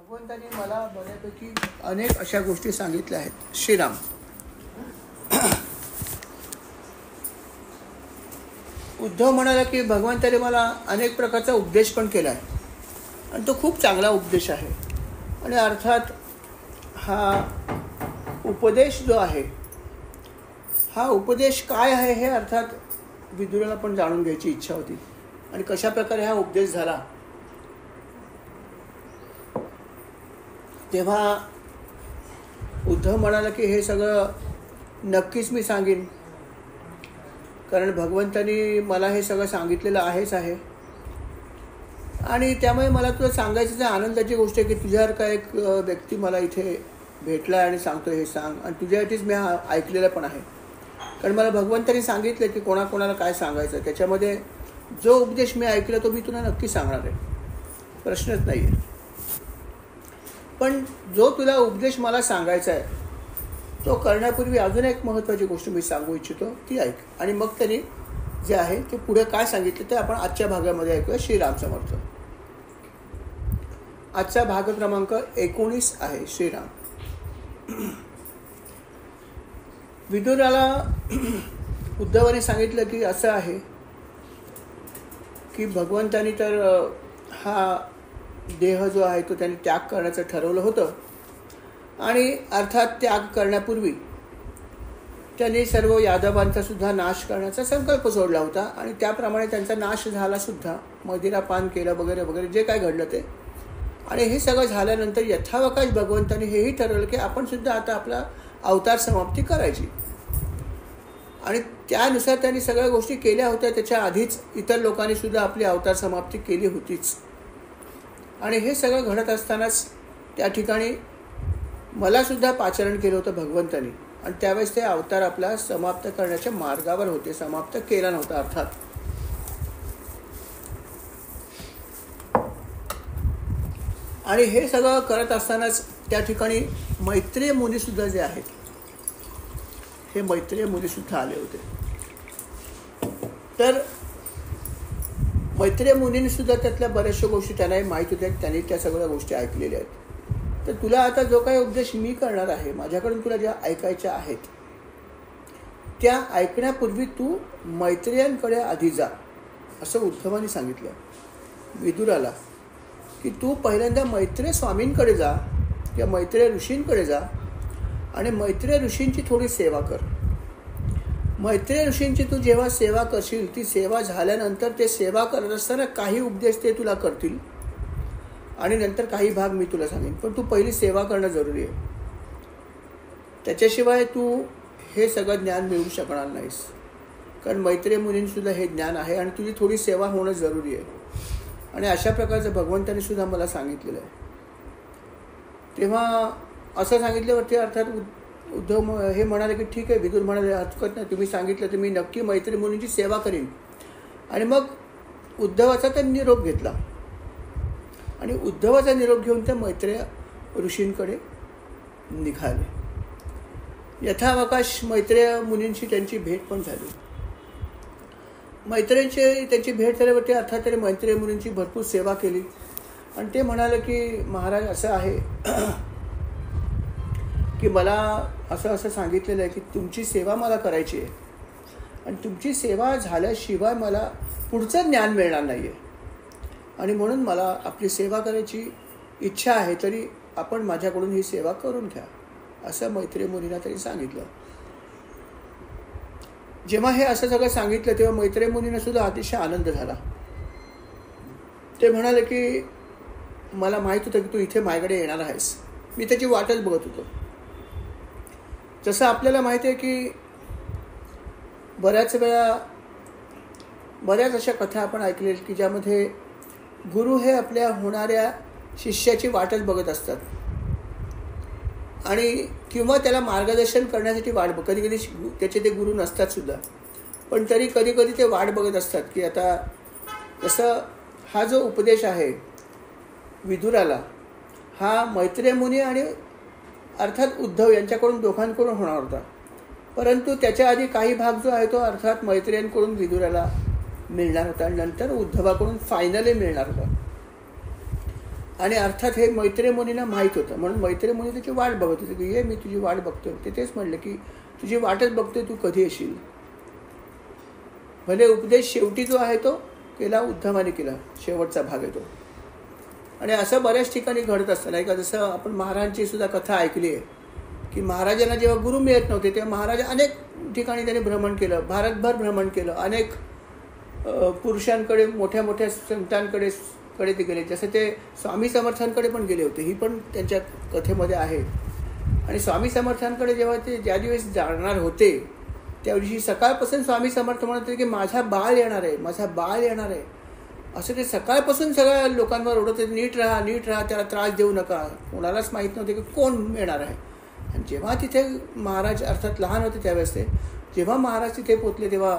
भगवंताने मला बऱ्यापैकी अनेक अशा गोष्टी सांगितल्या आहेत. श्रीराम उद्धव म्हणाला की भगवंताने मला अनेक प्रकारचा उपदेश पण केला आहे आणि तो खूप चांगला उपदेश आहे. आणि अर्थात हा उपदेश जो आहे, हा उपदेश काय आहे हे अर्थात विदुराला पण जाणून घ्यायची इच्छा होती. आणि कशा प्रकारे हा उपदेश झाला तेव्हा उद्धव म्हणाला की हे सगळं नक्कीच मी सांगेन, कारण भगवंतानी मला हे सगळं सांगितलेलं आहे. आणि त्यामुळे मला तुला सांगायचं तर आनंदाची गोष्ट आहे की तुझ्यासारखा एक व्यक्ती मला इथे भेटला आणि सांगतो हे सांग. आणि तुझ्यासाठीच मी हा ऐकलेलं पण आहे, कारण मला भगवंतानी सांगितलं की कोणाकोणाला काय सांगायचं. त्याच्यामध्ये जो उपदेश मी ऐकला तो मी तुला नक्की सांगणार आहे, प्रश्नच नाही आहे. पण जो तुला उपदेश मला सांगायचा आहे तो करण्यापूर्वी अजून एक महत्त्वाची गोष्ट मी सांगू इच्छितो, ती ऐक. आणि मग त्यांनी जे आहे ते पुढे काय सांगितलं ते आपण आजच्या भागामध्ये ऐकूया. श्रीराम समर्थ. आजचा भाग क्रमांक 19 आहे. श्रीराम. विदुराला उद्धवाने सांगितलं की असं आहे की भगवंतानी तर हा देह जो आहे तो त्यांनी त्याग करण्याचं ठरवलं होतं. आणि अर्थात त्याग करण्यापूर्वी त्यांनी सर्व यादवांचा सुद्धा नाश करण्याचा संकल्प सोडला होता. आणि त्याप्रमाणे त्यांचा नाश झाला सुद्धा. मदिरापान केलं वगैरे वगैरे जे काय घडलं ते. आणि हे सगळं झाल्यानंतर यथावकाश भगवंतांनी हेही ठरवलं की आपण सुद्धा आता आपला अवतार समाप्ती करायची. आणि त्यानुसार त्यांनी सगळ्या गोष्टी केल्या होत्या. त्याच्या आधीच इतर लोकांनी सुद्धा आपली अवतार समाप्ती केली होतीच. आणि हे सगळं घडत असतानाच त्या ठिकाणी मला सुद्धा पाचारण केलं होतं भगवंतानी. आणि त्यावेळेस ते अवतार आपला समाप्त करण्याच्या मार्गावर होते, समाप्त केला नव्हता अर्थात. आणि हे सगळं करत असतानाच त्या ठिकाणी मैत्रेय मुनी सुद्धा जे आहेत, हे मैत्रेय मुनी सुद्धा आले होते. तर मैत्रेय मुनींनी सुद्धा त्यातल्या बऱ्याचशा गोष्टी त्यांनाही माहीत होत्या, त्यांनी त्या सगळ्या गोष्टी ऐकलेल्या आहेत. तर तुला आता जो काही उपदेश मी करणार आहे, माझ्याकडून तुला ज्या ऐकायच्या आहेत त्या ऐकण्यापूर्वी तू मैत्रेयांकडे आधी जा, असं उद्धवानी सांगितलं विदुराला. की तू पहिल्यांदा मैत्रेय स्वामींकडे जा किंवा मैत्रेय ऋषींकडे जा आणि मैत्रेय ऋषींची थोडी सेवा कर. मैत्रेय ऋषींची तू जेव्हा सेवा करशील, ती सेवा झाल्यानंतर ते सेवा करत असताना काही उपदेश ते तुला करतील आणि नंतर काही भाग मी तुला सांगेन. पण तू पहिली सेवा करणं जरुरी आहे. त्याच्याशिवाय तू हे सगळं ज्ञान मिळवू शकणार नाहीस, कारण मैत्रेय मुनींसुद्धा हे ज्ञान आहे आणि तुझी थोडी सेवा होणं जरुरी आहे. आणि अशा प्रकारचं भगवंतांनी सुद्धा मला सांगितलेलं आहे. तेव्हा असं सांगितल्यावरती अर्थात उद्धव हे म्हणाले की ठीक आहे. विदुर म्हणाले हरकत नाही, तुम्ही सांगितलं तर मी नक्की मैत्रेय मुनींची सेवा करीन. आणि मग उद्धवाचा त्यांनी निरोप घेतला आणि उद्धवाचा निरोप घेऊन त्या मैत्रेय ऋषींकडे निघाले. यथावकाश मैत्रेय मुनींची त्यांची भेट पण झाली. मैत्रेयांची त्यांची भेट झाल्यावरती अर्थात त्यांनी मैत्रेय मुनींची भरपूर सेवा केली. आणि ते म्हणाले की महाराज असं आहे की मला असं सांगितलेलं आहे की तुमची सेवा मला करायची आहे आणि तुमची सेवा झाल्याशिवाय मला पुढचं ज्ञान मिळणार नाही आहे. आणि म्हणून मला आपली सेवा करायची इच्छा आहे, तरी आपण माझ्याकडून ही सेवा करून घ्या, असं मैत्रेय मुनींना त्यांनी सांगितलं. जेव्हा हे असं सगळं सांगितलं तेव्हा मैत्रेय मुनींना सुद्धा अतिशय आनंद झाला. ते म्हणाले की मला माहीत होतं की तू इथे माझ्याकडे येणार आहेस, मी त्याची वाटच बघत होतो. जसं आपल्याला माहिती आहे की बऱ्याच वेळा बऱ्याच अशा कथा आपण ऐकलेल्या की ज्यामध्ये गुरु हे आपल्या होणाऱ्या शिष्याची वाटच बघत असतात आणि किंवा त्याला मार्गदर्शन करण्यासाठी कधी कधी त्याचे ते गुरु नसतात सुद्धा, पण तरी कधी कधी ते वाट बघत असतात की आता जसं हा जो उपदेश आहे विदुराला, हा मैत्रेय मुनी आणि अर्थात उद्धव यांच्याकडून दोघांकडून होणार होता. परंतु त्याच्या आधी काही भाग जो आहे तो अर्थात मैत्रेयांकडून विदुराला मिळणार होता आणि नंतर उद्धवाकडून फायनली मिळणार होता. आणि अर्थात हे मैत्रेय मुनींना माहीत होतं, म्हणून मैत्रेय मुनी त्याची वाट बघत होते की ये मी तुझी वाट बघतोय. ते तेच म्हणले की तुझी वाटच बघतोय, तू कधी येशील. भले उपदेश शेवटी जो आहे तो केला उद्धवाने केला, शेवटचा भाग आहे तो. आणि असं बऱ्याच ठिकाणी घडत असतं नाही का. जसं आपण महाराजांची सुद्धा कथा ऐकली आहे की महाराजांना जेव्हा गुरु मिळत नव्हते तेव्हा महाराज अनेक ठिकाणी त्यांनी भ्रमण केलं, भारतभर भ्रमण केलं, अनेक पुरुषांकडे, मोठ्या मोठ्या संतांकडे ते गेले. जसं ते स्वामी समर्थांकडे पण गेले होते, ही पण त्यांच्या कथेमध्ये आहे. आणि स्वामी समर्थांकडे जेव्हा ते ज्या दिवस जाणार होते त्या दिवशी सकाळपासून स्वामी समर्थ म्हणत होते की माझा बाळ येणार आहे, माझा बाळ येणार आहे. असं ते सकाळपासून सगळ्या लोकांवर ओढत होते, नीट राहा, नीट राहा, त्याला त्रास देऊ नका. कोणालाच माहीत नव्हते की कोण येणार आहे. आणि जेव्हा तिथे महाराज अर्थात लहान होते त्यावेळेस ते, जेव्हा महाराज तिथे पोचले तेव्हा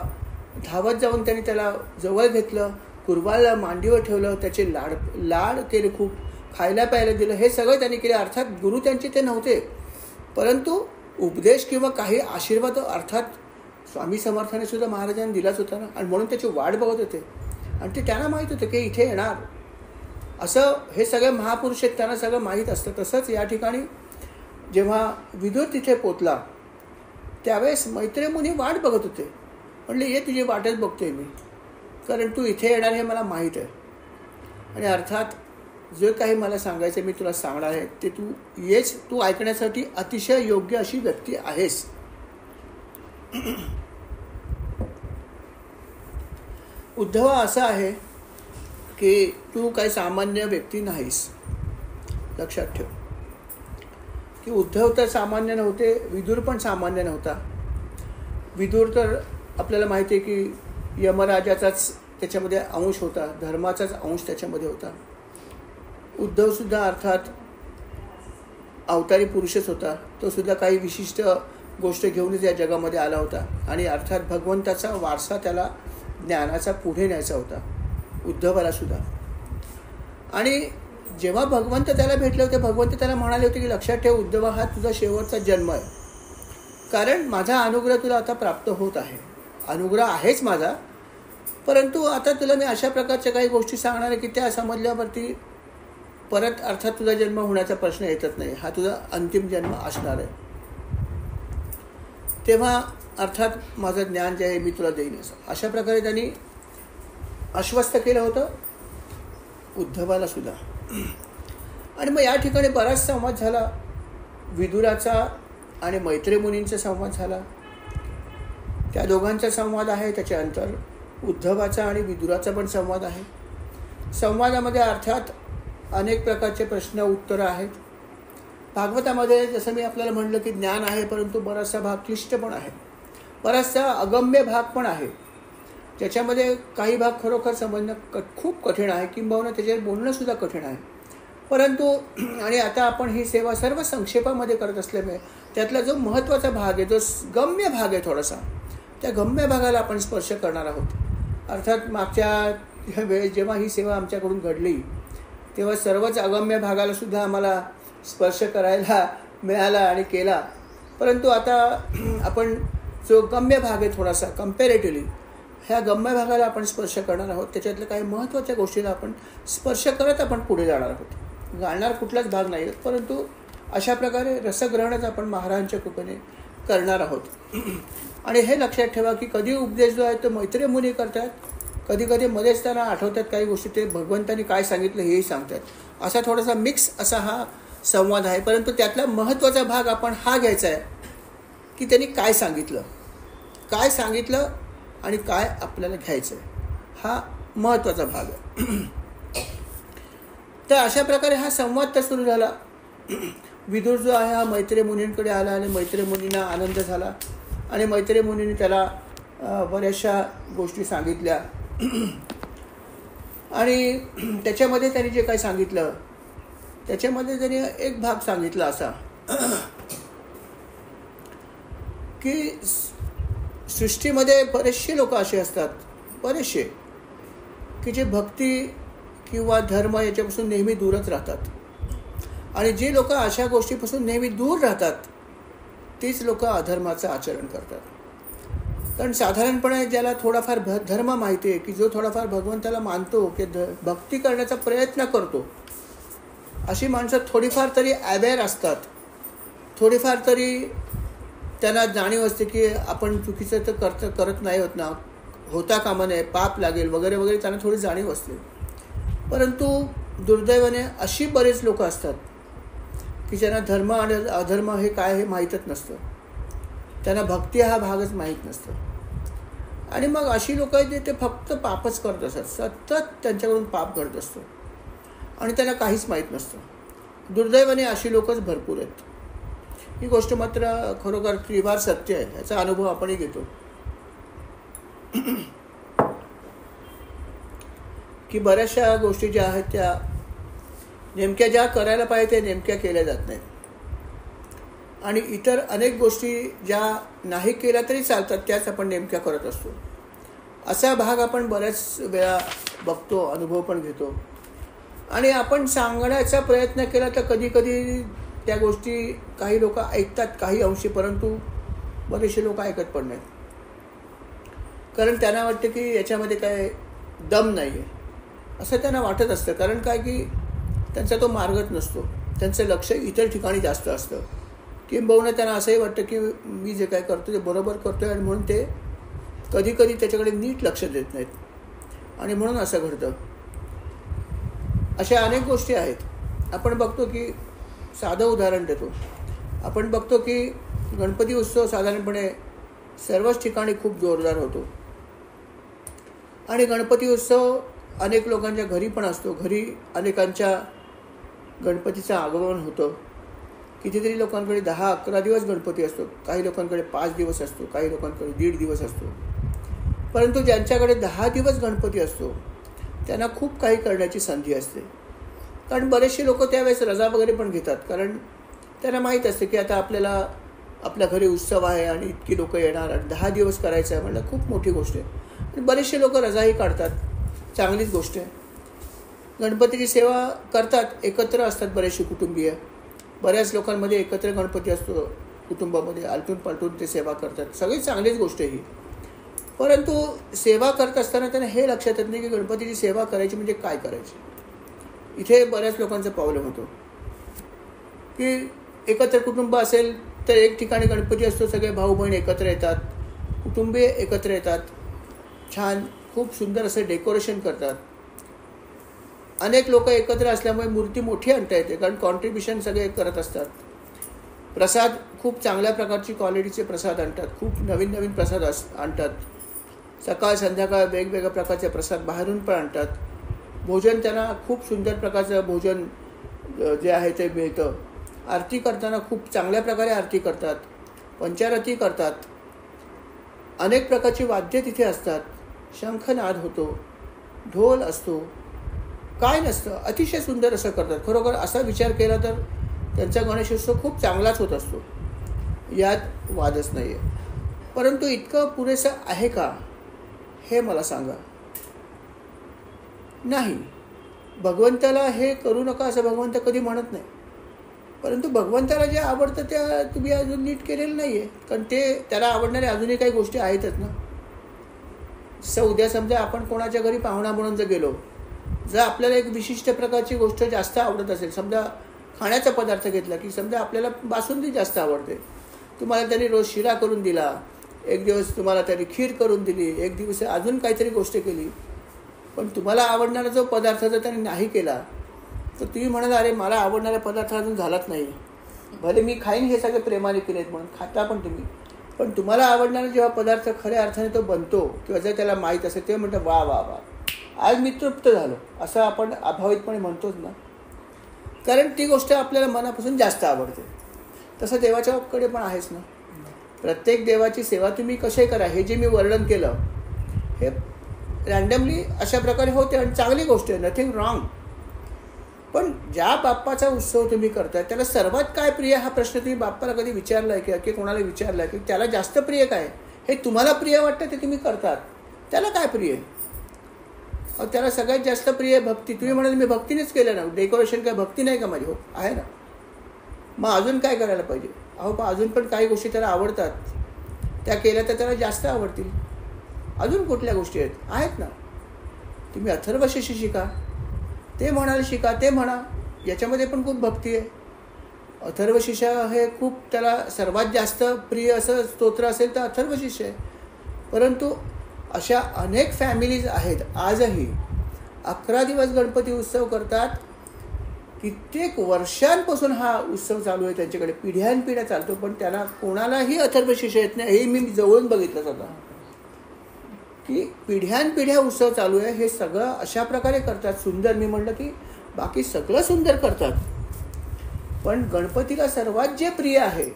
धावत जाऊन त्यांनी त्याला जवळ घेतलं, कुरवाला मांडीवर ठेवलं, त्याचे लाड केले, खूप खायला प्यायला दिलं. हे सगळं त्यांनी केलं. अर्थात गुरु त्यांचे ते नव्हते, परंतु उपदेश किंवा काही आशीर्वाद अर्थात स्वामी समर्थाने सुद्धा महाराजांनी दिलाच होता ना. आणि म्हणून त्याची वाट बघत होते. आणि ते त्यांना माहीत होतं की इथे येणार, असं हे सगळे महापुरुष आहेत, त्यांना सगळं माहीत असतं. तसंच या ठिकाणी जेव्हा विदुर तिथे पोचला त्यावेळेस मैत्रेय मुनी वाट बघत होते. म्हणले ये तुझी वाटच बघतोय मी, कारण तू इथे येणार हे मला माहीत आहे. आणि अर्थात जे काही मला सांगायचं मी तुला सांगणार आहे ते तू येच, तू ऐकण्यासाठी अतिशय योग्य अशी व्यक्ती आहेस. उद्धवा असं आहे की तू काही सामान्य व्यक्ती नाहीस. लक्षात ठेव की उद्धव तर सामान्य नव्हते, विदुर पण सामान्य नव्हता. विदुर तर आपल्याला माहिती आहे की यमराजाचाच त्याच्यामध्ये अंश होता, धर्माचाच अंश त्याच्यामध्ये होता. उद्धवसुद्धा अर्थात अवतारी पुरुषच होता. तो सुद्धा काही विशिष्ट गोष्ट घेऊनच या जगामध्ये आला होता. आणि अर्थात भगवंताचा वारसा त्याला ज्ञानाचा पुढे न्यायचा होता उद्धवाला सुद्धा. आणि जेव्हा भगवंत त्याला भेटले होते, भगवंत त्याला म्हणाले होते की लक्षात ठेव उद्धवा, हा तुझा शेवटचा जन्म आहे, कारण माझा अनुग्रह तुला आता प्राप्त होत आहे. अनुग्रह आहेच माझा, परंतु आता तुला मी अशा प्रकारच्या काही गोष्टी सांगणार आहे की त्या समजल्यावरती परत अर्थात तुझा जन्म होण्याचा प्रश्न येतच नाही, हा तुझा अंतिम जन्म असणार आहे. तेव्हा अर्थात माझं ज्ञान जे आहे मी तुला देईन, अशा प्रकारे त्यांनी आश्वस्त केलं होतं उद्धवाला सुद्धा. आणि मग या ठिकाणी बराच संवाद झाला, विदुराचा आणि मैत्रेय मुनींचा संवाद झाला. त्या दोघांचा संवाद आहे, त्याच्यानंतर उद्धवाचा आणि विदुराचा पण संवाद आहे. संवादामध्ये अर्थात अनेक प्रकारचे प्रश्न उत्तरं आहेत. भागवतामध्ये जसं मी आपल्याला म्हणलं की ज्ञान आहे, परंतु बराचसा भाग क्लिष्ट पण आहे, बराचसा अगम्य भाग पण आहे, ज्याच्यामध्ये काही भाग खरोखर समजणं खूप कठीण आहे, किंबहुना त्याच्यावर बोलणंसुद्धा कठीण आहे. परंतु आणि आता आपण ही सेवा सर्व संक्षेपामध्ये करत असल्यामुळे त्यातला जो महत्त्वाचा भाग आहे, जो गम्य भाग आहे थोडासा, त्या गम्य भागाला आपण स्पर्श करणार आहोत. अर्थात मागच्या वेळेस जेव्हा ही सेवा आमच्याकडून घडली तेव्हा सर्वच अगम्य भागाला सुद्धा आम्हाला स्पर्श करायला मिळाला आणि केला. परंतु आता आपण जो गम्य भाग आहे थोडासा कम्पॅरेटिव्हली, ह्या गम्य भागाला आपण स्पर्श करणार आहोत. त्याच्यातल्या काही महत्त्वाच्या गोष्टीला आपण स्पर्श करत आपण पुढे जाणार आहोत. गाळणार कुठलाच भाग नाही, परंतु अशा प्रकारे रसग्रहणच आपण महाराजांच्या कृपेने करणार आहोत. आणि हे लक्षात ठेवा की कधी उपदेश जो आहे तो मैत्रेय मुनी करतात, कधी कधी मध्येच त्यांना आठवतात काही गोष्टी, ते भगवंतांनी काय सांगितलं हेही सांगतात. असा थोडासा मिक्स असा हा संवाद आहे. परंतु त्यातला महत्त्वाचा भाग आपण हा घ्यायचा आहे की त्यांनी काय सांगितलं आणि काय आपल्याला घ्यायचं आहे, हा महत्त्वाचा भाग आहे. तर अशा प्रकारे हा संवाद तर सुरू झाला. विदुर जो आहे हा मैत्रेय मुनींकडे आला आणि मैत्रेय मुनींना आनंद झाला आणि मैत्रेय मुनींनी त्याला बऱ्याचशा गोष्टी सांगितल्या. आणि त्याच्यामध्ये त्यांनी जे काही सांगितलं त्याच्यामध्ये त्यांनी एक भाग सांगितला असा की सृष्टीमध्ये बरेचसे लोक असे असतात, बरेचसे की जे भक्ती किंवा धर्म याच्यापासून नेहमी दूरच राहतात. आणि जे लोक अशा गोष्टीपासून नेहमी दूर राहतात तीच लोक अधर्माचं आचरण करतात. कारण साधारणपणे ज्याला थोडाफार धर्म माहिती आहे, की जो थोडाफार भगवंताला मानतो, की भक्ती करण्याचा प्रयत्न करतो, अशी माणसं थोडीफार तरी अवेअर असतात, थोडीफार तरी त्यांना जाणीव असते की आपण चुकीचं तर करत नाही होत ना, होता कामा नये, पाप लागेल वगैरे वगैरे, त्यांना थोडी जाणीव असते. परंतु दुर्दैवाने अशी बरेच लोक असतात की ज्यांना धर्म आणि अधर्म हे काय हे माहीतच नसतं, त्यांना भक्ती हा भागच माहीत नसतं. आणि मग अशी लोक आहेत जे ते फक्त पापच करत असतात, सतत त्यांच्याकडून पाप घडत असतं आणि त्यांना काहीच माहीत नसतं. दुर्दैवाने अशी लोकच भरपूर आहेत. ही गोष्ट मात्र खरोखर त्रिवार सत्य आहे, याचा अनुभव आपणही घेतो की बऱ्याचशा गोष्टी ज्या आहेत त्या नेमक्या ज्या करायला पाहिजे त्या नेमक्या केल्या जात नाहीत, आणि इतर अनेक गोष्टी ज्या नाही केल्या तरी चालतात त्याच आपण नेमक्या करत असतो. असा भाग आपण बऱ्याच वेळा बघतो, अनुभव पण घेतो. आणि आपण सांगण्याचा प्रयत्न केला तर कधी कधी त्या गोष्टी काही लोक ऐकतात काही अंशी, परंतु बरेचसे लोक ऐकत पण नाहीत, कारण त्यांना वाटतं की याच्यामध्ये काय दम नाही आहे असं त्यांना वाटत असतं. कारण काय की त्यांचा तो मार्गच नसतो, त्यांचं लक्ष इतर ठिकाणी जास्त असतं. किंबहुना त्यांना असंही वाटतं की मी जे काय करतो ते बरोबर करतो आहे, आणि म्हणून ते कधी कधी त्याच्याकडे नीट लक्ष देत नाहीत, आणि म्हणून असं घडतं. अशा अनेक गोष्टी आहेत. आपण बघतो की साधं उदाहरण देतो, आपण बघतो की गणपती उत्सव साधारणपणे सर्वच ठिकाणी खूप जोरदार होतो, आणि गणपती उत्सव अनेक लोकांच्या घरी पण असतो. घरी अनेकांच्या गणपतीचं आगमन होतं. कितीतरी लोकांकडे 10-11 दिवस गणपती असतो, काही लोकांकडे 5 दिवस असतो, काही लोकांकडे 1.5 दिवस असतो. परंतु ज्यांच्याकडे 10 दिवस गणपती असतो त्यांना खूप काही करण्याची संधी असते, कारण बरेचसे लोक त्यावेळेस रजा वगैरे पण घेतात, कारण त्यांना माहीत असते की आता आपल्याला आपल्या घरी उत्सव आहे आणि इतकी लोक येणार आणि 10 दिवस करायचं आहे म्हणलं खूप मोठी गोष्ट आहे. आणि बरेचसे लोक रजाही काढतात, चांगलीच गोष्ट आहे. गणपतीची सेवा करतात, एकत्र असतात बरेचसे कुटुंबीय, बऱ्याच लोकांमध्ये एकत्र गणपती असतो कुटुंबामध्ये, आलटून पालटून ते सेवा करतात, सगळी चांगलीच गोष्ट आहे ही. परंतु सेवा करत असताना त्यांना हे लक्षात येत नाही की गणपतीची सेवा करायची म्हणजे काय करायची. इथे बऱ्याच लोकांचा प्रॉब्लेम होतो की एकत्र कुटुंब असेल तर एक ठिकाणी गणपती असतो, सगळे भाऊ बहीण एकत्र येतात, कुटुंबीय एकत्र येतात, छान खूप सुंदर असं डेकोरेशन करतात. अनेक लोक एकत्र असल्यामुळे मूर्ती मोठी आणता येते, कारण कॉन्ट्रीब्युशन सगळे करत असतात. प्रसाद खूप चांगल्या प्रकारची क्वालिटीचे प्रसाद आणतात, खूप नवीन नवीन प्रसाद आणतात. सकाळ संध्याकाळ वेगवेगळ्या प्रकारचे प्रसाद बाहेरून पण आणतात. भोजन त्यांना खूप सुंदर प्रकारचं भोजन जे आहे ते मिळतं. आरती करताना खूप चांगल्या प्रकारे आरती करतात, पंचारती करतात. अनेक प्रकारची वाद्य तिथे असतात, शंखनाद होतो, ढोल असतो, काय नसतं, अतिशय सुंदर असं करतात. खरोखर असा विचार केला तर त्यांचा गणेशोत्सव खूप चांगलाच होत असतो, यात वादच नाही आहे. परंतु इतकं पुरेसं आहे का हे मला सांगा. नाही, भगवंताला हे करू नका असं भगवंत कधी म्हणत नाही, परंतु भगवंताला जे आवडतं त्या तुम्ही अजून नीट केलेलं नाही आहे, कारण ते त्याला आवडणाऱ्या अजूनही काही गोष्टी आहेतच ना. जसं उद्या समजा आपण कोणाच्या घरी पाहुणा म्हणून जर गेलो, जर आपल्याला एक विशिष्ट प्रकारची गोष्ट जास्त आवडत असेल, समजा खाण्याचा पदार्थ घेतला की समजा आपल्याला बासुंदी जास्त आवडते, तुम्हाला त्यांनी रोज शिरा करून दिला, एक दिवस तुम्हाला त्यांनी खीर करून दिली, एक दिवस अजून काहीतरी गोष्ट केली, पण तुम्हाला आवडणारा जो पदार्थ जर त्यांनी नाही केला तर तुम्ही म्हणाल अरे मला आवडणारा पदार्थ अजून झालाच नाही, भले मी खाईन हे सगळे प्रेमाने केलेत म्हणून खाता पण तुम्ही, पण तुम्हाला आवडणारा जेव्हा पदार्थ खऱ्या अर्थाने तो बनतो किंवा जर त्याला माहीत असेल तेव्हा म्हणतं वा वा वा आज मी तृप्त झालो, असं आपण अभावितपणे म्हणतोच ना, कारण ती गोष्ट आपल्याला मनापासून जास्त आवडते. तसं देवाच्याकडे पण आहेच ना. प्रत्येक देवाची सेवा तुम्ही कशी करा हे जे मी वर्णन केलं हे रँडमली अशा प्रकारे होते आणि चांगली गोष्ट आहे, नथिंग रॉंग. पण ज्या बाप्पाचा उत्सव तुम्ही करताय त्याला सर्वात काय प्रिय हा प्रश्न तुम्ही बाप्पाला कधी विचारला आहे की कोणाला विचारला आहे की त्याला जास्त प्रिय काय, हे तुम्हाला प्रिय वाटतं ते तुम्ही करतात, त्याला काय प्रिय आहे? त्याला सगळ्यात जास्त प्रिय भक्ती. तुम्ही म्हणाल मी भक्तीनेच केलं ना, डेकोरेशन काय भक्ती नाही का माझी? हो आहे ना, मग अजून काय करायला पाहिजे? अहो पण अजून पण काही गोष्टी त्याला आवडतात, त्या केल्या तर त्याला जास्त आवडतील. अजून कुठल्या गोष्टी आहेत ना, तुम्ही अथर्वशीर्ष शिका, ते म्हणाल शिका, ते म्हणा, याच्यामध्ये पण खूप भक्ती आहे. अथर्वशीर्ष हे खूप त्याला सर्वात जास्त प्रिय असं स्तोत्र असेल तर अथर्वशीर्ष आहे. परंतु अशा अनेक फॅमिलीज आहेत आजही 11 दिवस गणपती उत्सव करतात. कित्येक वर्षांपासून हा उत्सव चालू आहे त्यांच्याकडे, पिढ्यानपिढ्या चालतो, पण त्यांना कोणालाही अथर्वशीर्ष येत नाही. हे मी जवळून बघितलं स्वतः की पिढ्यानपिढ्या उत्सव चालू आहे. हे सगळं अशा प्रकारे करतात सुंदर. मी म्हटलं की बाकी सगळं सुंदर करतात, पण गणपतीला सर्वात जे प्रिय आहे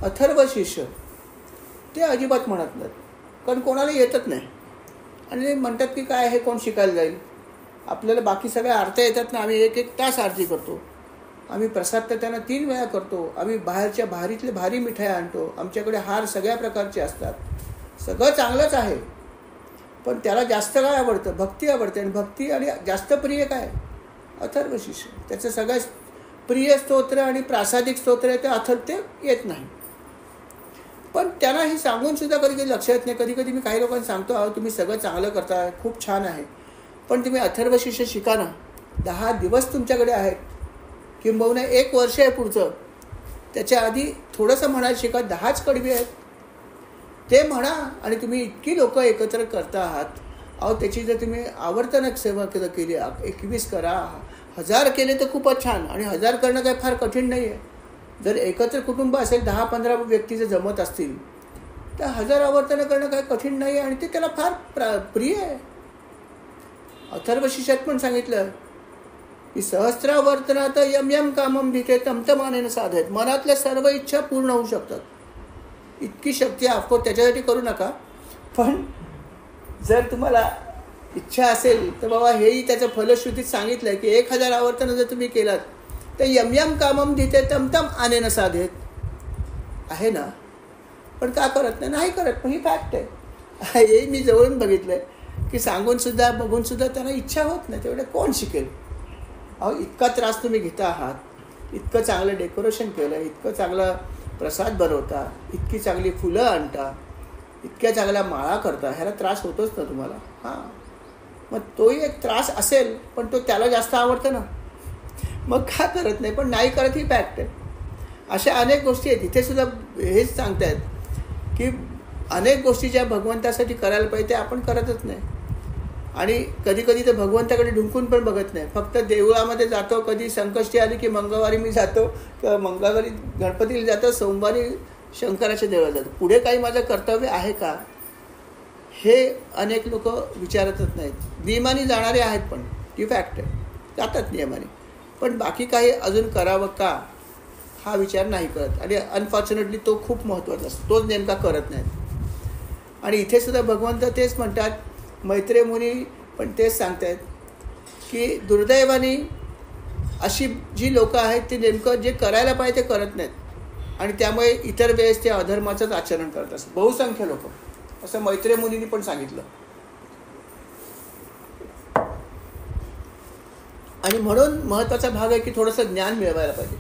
अथर्वशीर्ष ते अजिबात म्हणत नाहीत, कारण कोणाला येतच नाही. आणि ते म्हणतात की काय हे कोण शिकायला जाईल. आपल्याला बाकी सगळ्या आरत्या येतात ना, आम्ही 1-1 तास आरती करतो. आम्ही प्रसाद तर त्यांना 3 वेळा करतो. आम्ही बाहेरच्या भारीतले भारी मिठाई आणतो. आमच्याकडे हार सगळ्या प्रकारचे असतात. सगळं चांगलंच आहे, पण त्याला जास्त काय आवडतं? भक्ती आवडते. आणि भक्ती आणि जास्त प्रिय काय? अथर्वशीर्ष. त्याचं सगळ्यात प्रिय स्तोत्र आणि प्रासादिक स्तोत्र आहे ते ते येत नाही. पण त्यांना हे सांगून सुद्धा कधी कधी लक्षात येत नाही. कधी कधी मी काही लोकांना सांगतो, अहो तुम्ही सगळं चांगलं करताय, खूप छान आहे, पण तुम्ही अथर्वशीर्ष शिका ना. 10 दिवस तुमच्याकडे आहेत, किंबहुना 1 वर्ष आहे पुढचं. त्याच्या आधी थोडंसं म्हणायला शिका. 10च कडवी आहेत ते म्हणा. आणि तुम्ही इतकी लोक एकत्र करता आहात, अहो त्याची जर तुम्ही आवर्तन सेवा केली, 21 करा, 1000 केले तर खूपच छान. आणि 1000 करणं काही फार कठीण नाही आहे. जर एकत्र कुटुंब असेल, 10-15 व्यक्ती जर जमत असतील तर 1000 आवर्तनं करणं काही कठीण नाही आहे. आणि ते त्याला फार प्रिय आहे. अथर्वशीर्षात पण सांगितलं की सहस्रावर्तनात यम यम कामम धिते तमतमानेन साधेत. मनातल्या सर्व इच्छा पूर्ण होऊ शकतात. इतकी शक्ती आहे. ऑफकोर्स त्याच्यासाठी करू नका, पण जर तुम्हाला इच्छा असेल तर बाबा हेही त्याचं फलश्रुतीत सांगितलं आहे की 1000 आवर्तनं जर तुम्ही केलात तर यम यम कामम धिते तमतम आनेन साधेत आहे ना. पण का करत नाही? नाही करत. पण ही फॅक्ट आहे. हे मी जवळून बघितलं आहे की सांगून सुद्धा बघून सुद्धा त्यांना इच्छा होत नाही. तेवढे कोण शिकेल? अहो इतका त्रास तुम्ही घेता आहात, इतकं चांगलं डेकोरेशन केलं, इतकं चांगलं प्रसाद बनवता, इतकी चांगली फुलं आणता, इतक्या चांगल्या माळा करता, ह्याला त्रास होतोच ना तुम्हाला. हां, मग तोही एक त्रास असेल, पण तो त्याला जास्त आवडतं ना, मग का करत नाही? पण नाही करत ही फॅक्ट आहे. अशा अनेक गोष्टी आहेत. इथे सुद्धा हेच सांगतायत की अनेक गोष्टी ज्या भगवंतासाठी करायला पाहिजे ते आपण करतच नाही. आणि कधी कधी तर भगवंताकडे ढुंकून पण बघत नाही. फक्त देवळामध्ये जातो, कधी संकष्टी आली की मंगळवारी मी जातो, किंवा मंगळवारी गणपतीला जातो, सोमवारी शंकराच्या देवळात जातो. पुढे काही माझं कर्तव्य आहे का हे अनेक लोक विचारतच नाहीत. नियमाने जाणारे आहेत, पण ती फॅक्ट आहे, जातात नियमाने, पण बाकी काही अजून करावं का हा विचार नाही करत. आणि अनफॉर्च्युनेटली तो खूप महत्त्वाचा असतो, तोच नेमका करत नाहीत. आणि इथे सुद्धा भगवंत तेच म्हणतात, मैत्रेय मुनी पण तेच सांगतायत की दुर्दैवाने अशी जी लोकं आहेत ती नेमकं जे करायला पाहिजे ते करत नाहीत, आणि त्यामुळे इतर वेळेस ते अधर्माचंच आचरण करत असतात बहुसंख्य लोक. असं मैत्रेय मुनींनी पण सांगितलं. आणि म्हणून महत्त्वाचा भाग आहे की थोडंसं ज्ञान मिळवायला पाहिजे.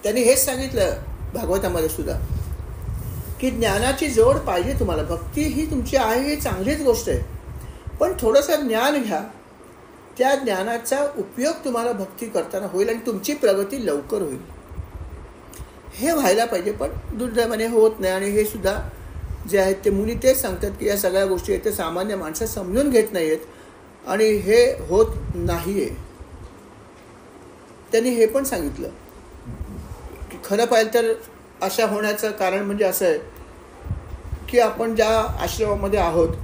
त्यांनी हेच सांगितलं भागवतामध्ये सुद्धा की ज्ञानाची जोड पाहिजे तुम्हाला. भक्ती ही तुमची आहे ही चांगलीच गोष्ट आहे, पण थोडंसं ज्ञान घ्या. त्या ज्ञानाचा उपयोग तुम्हाला भक्ती करताना होईल आणि तुमची प्रगती लवकर होईल. हे व्हायला पाहिजे, पण दुर्दैवाने होत नाही. आणि हे सुद्धा जे आहेत ते मुनी तेच सांगतात की या सगळ्या गोष्टी आहेत ते सामान्य माणसं समजून घेत नाही आहेत, आणि हे होत नाही आहे. त्यांनी हे पण सांगितलं की खरं पाहिलं तर अशा होण्याचं कारण म्हणजे असं आहे की आपण ज्या आश्रमामध्ये आहोत,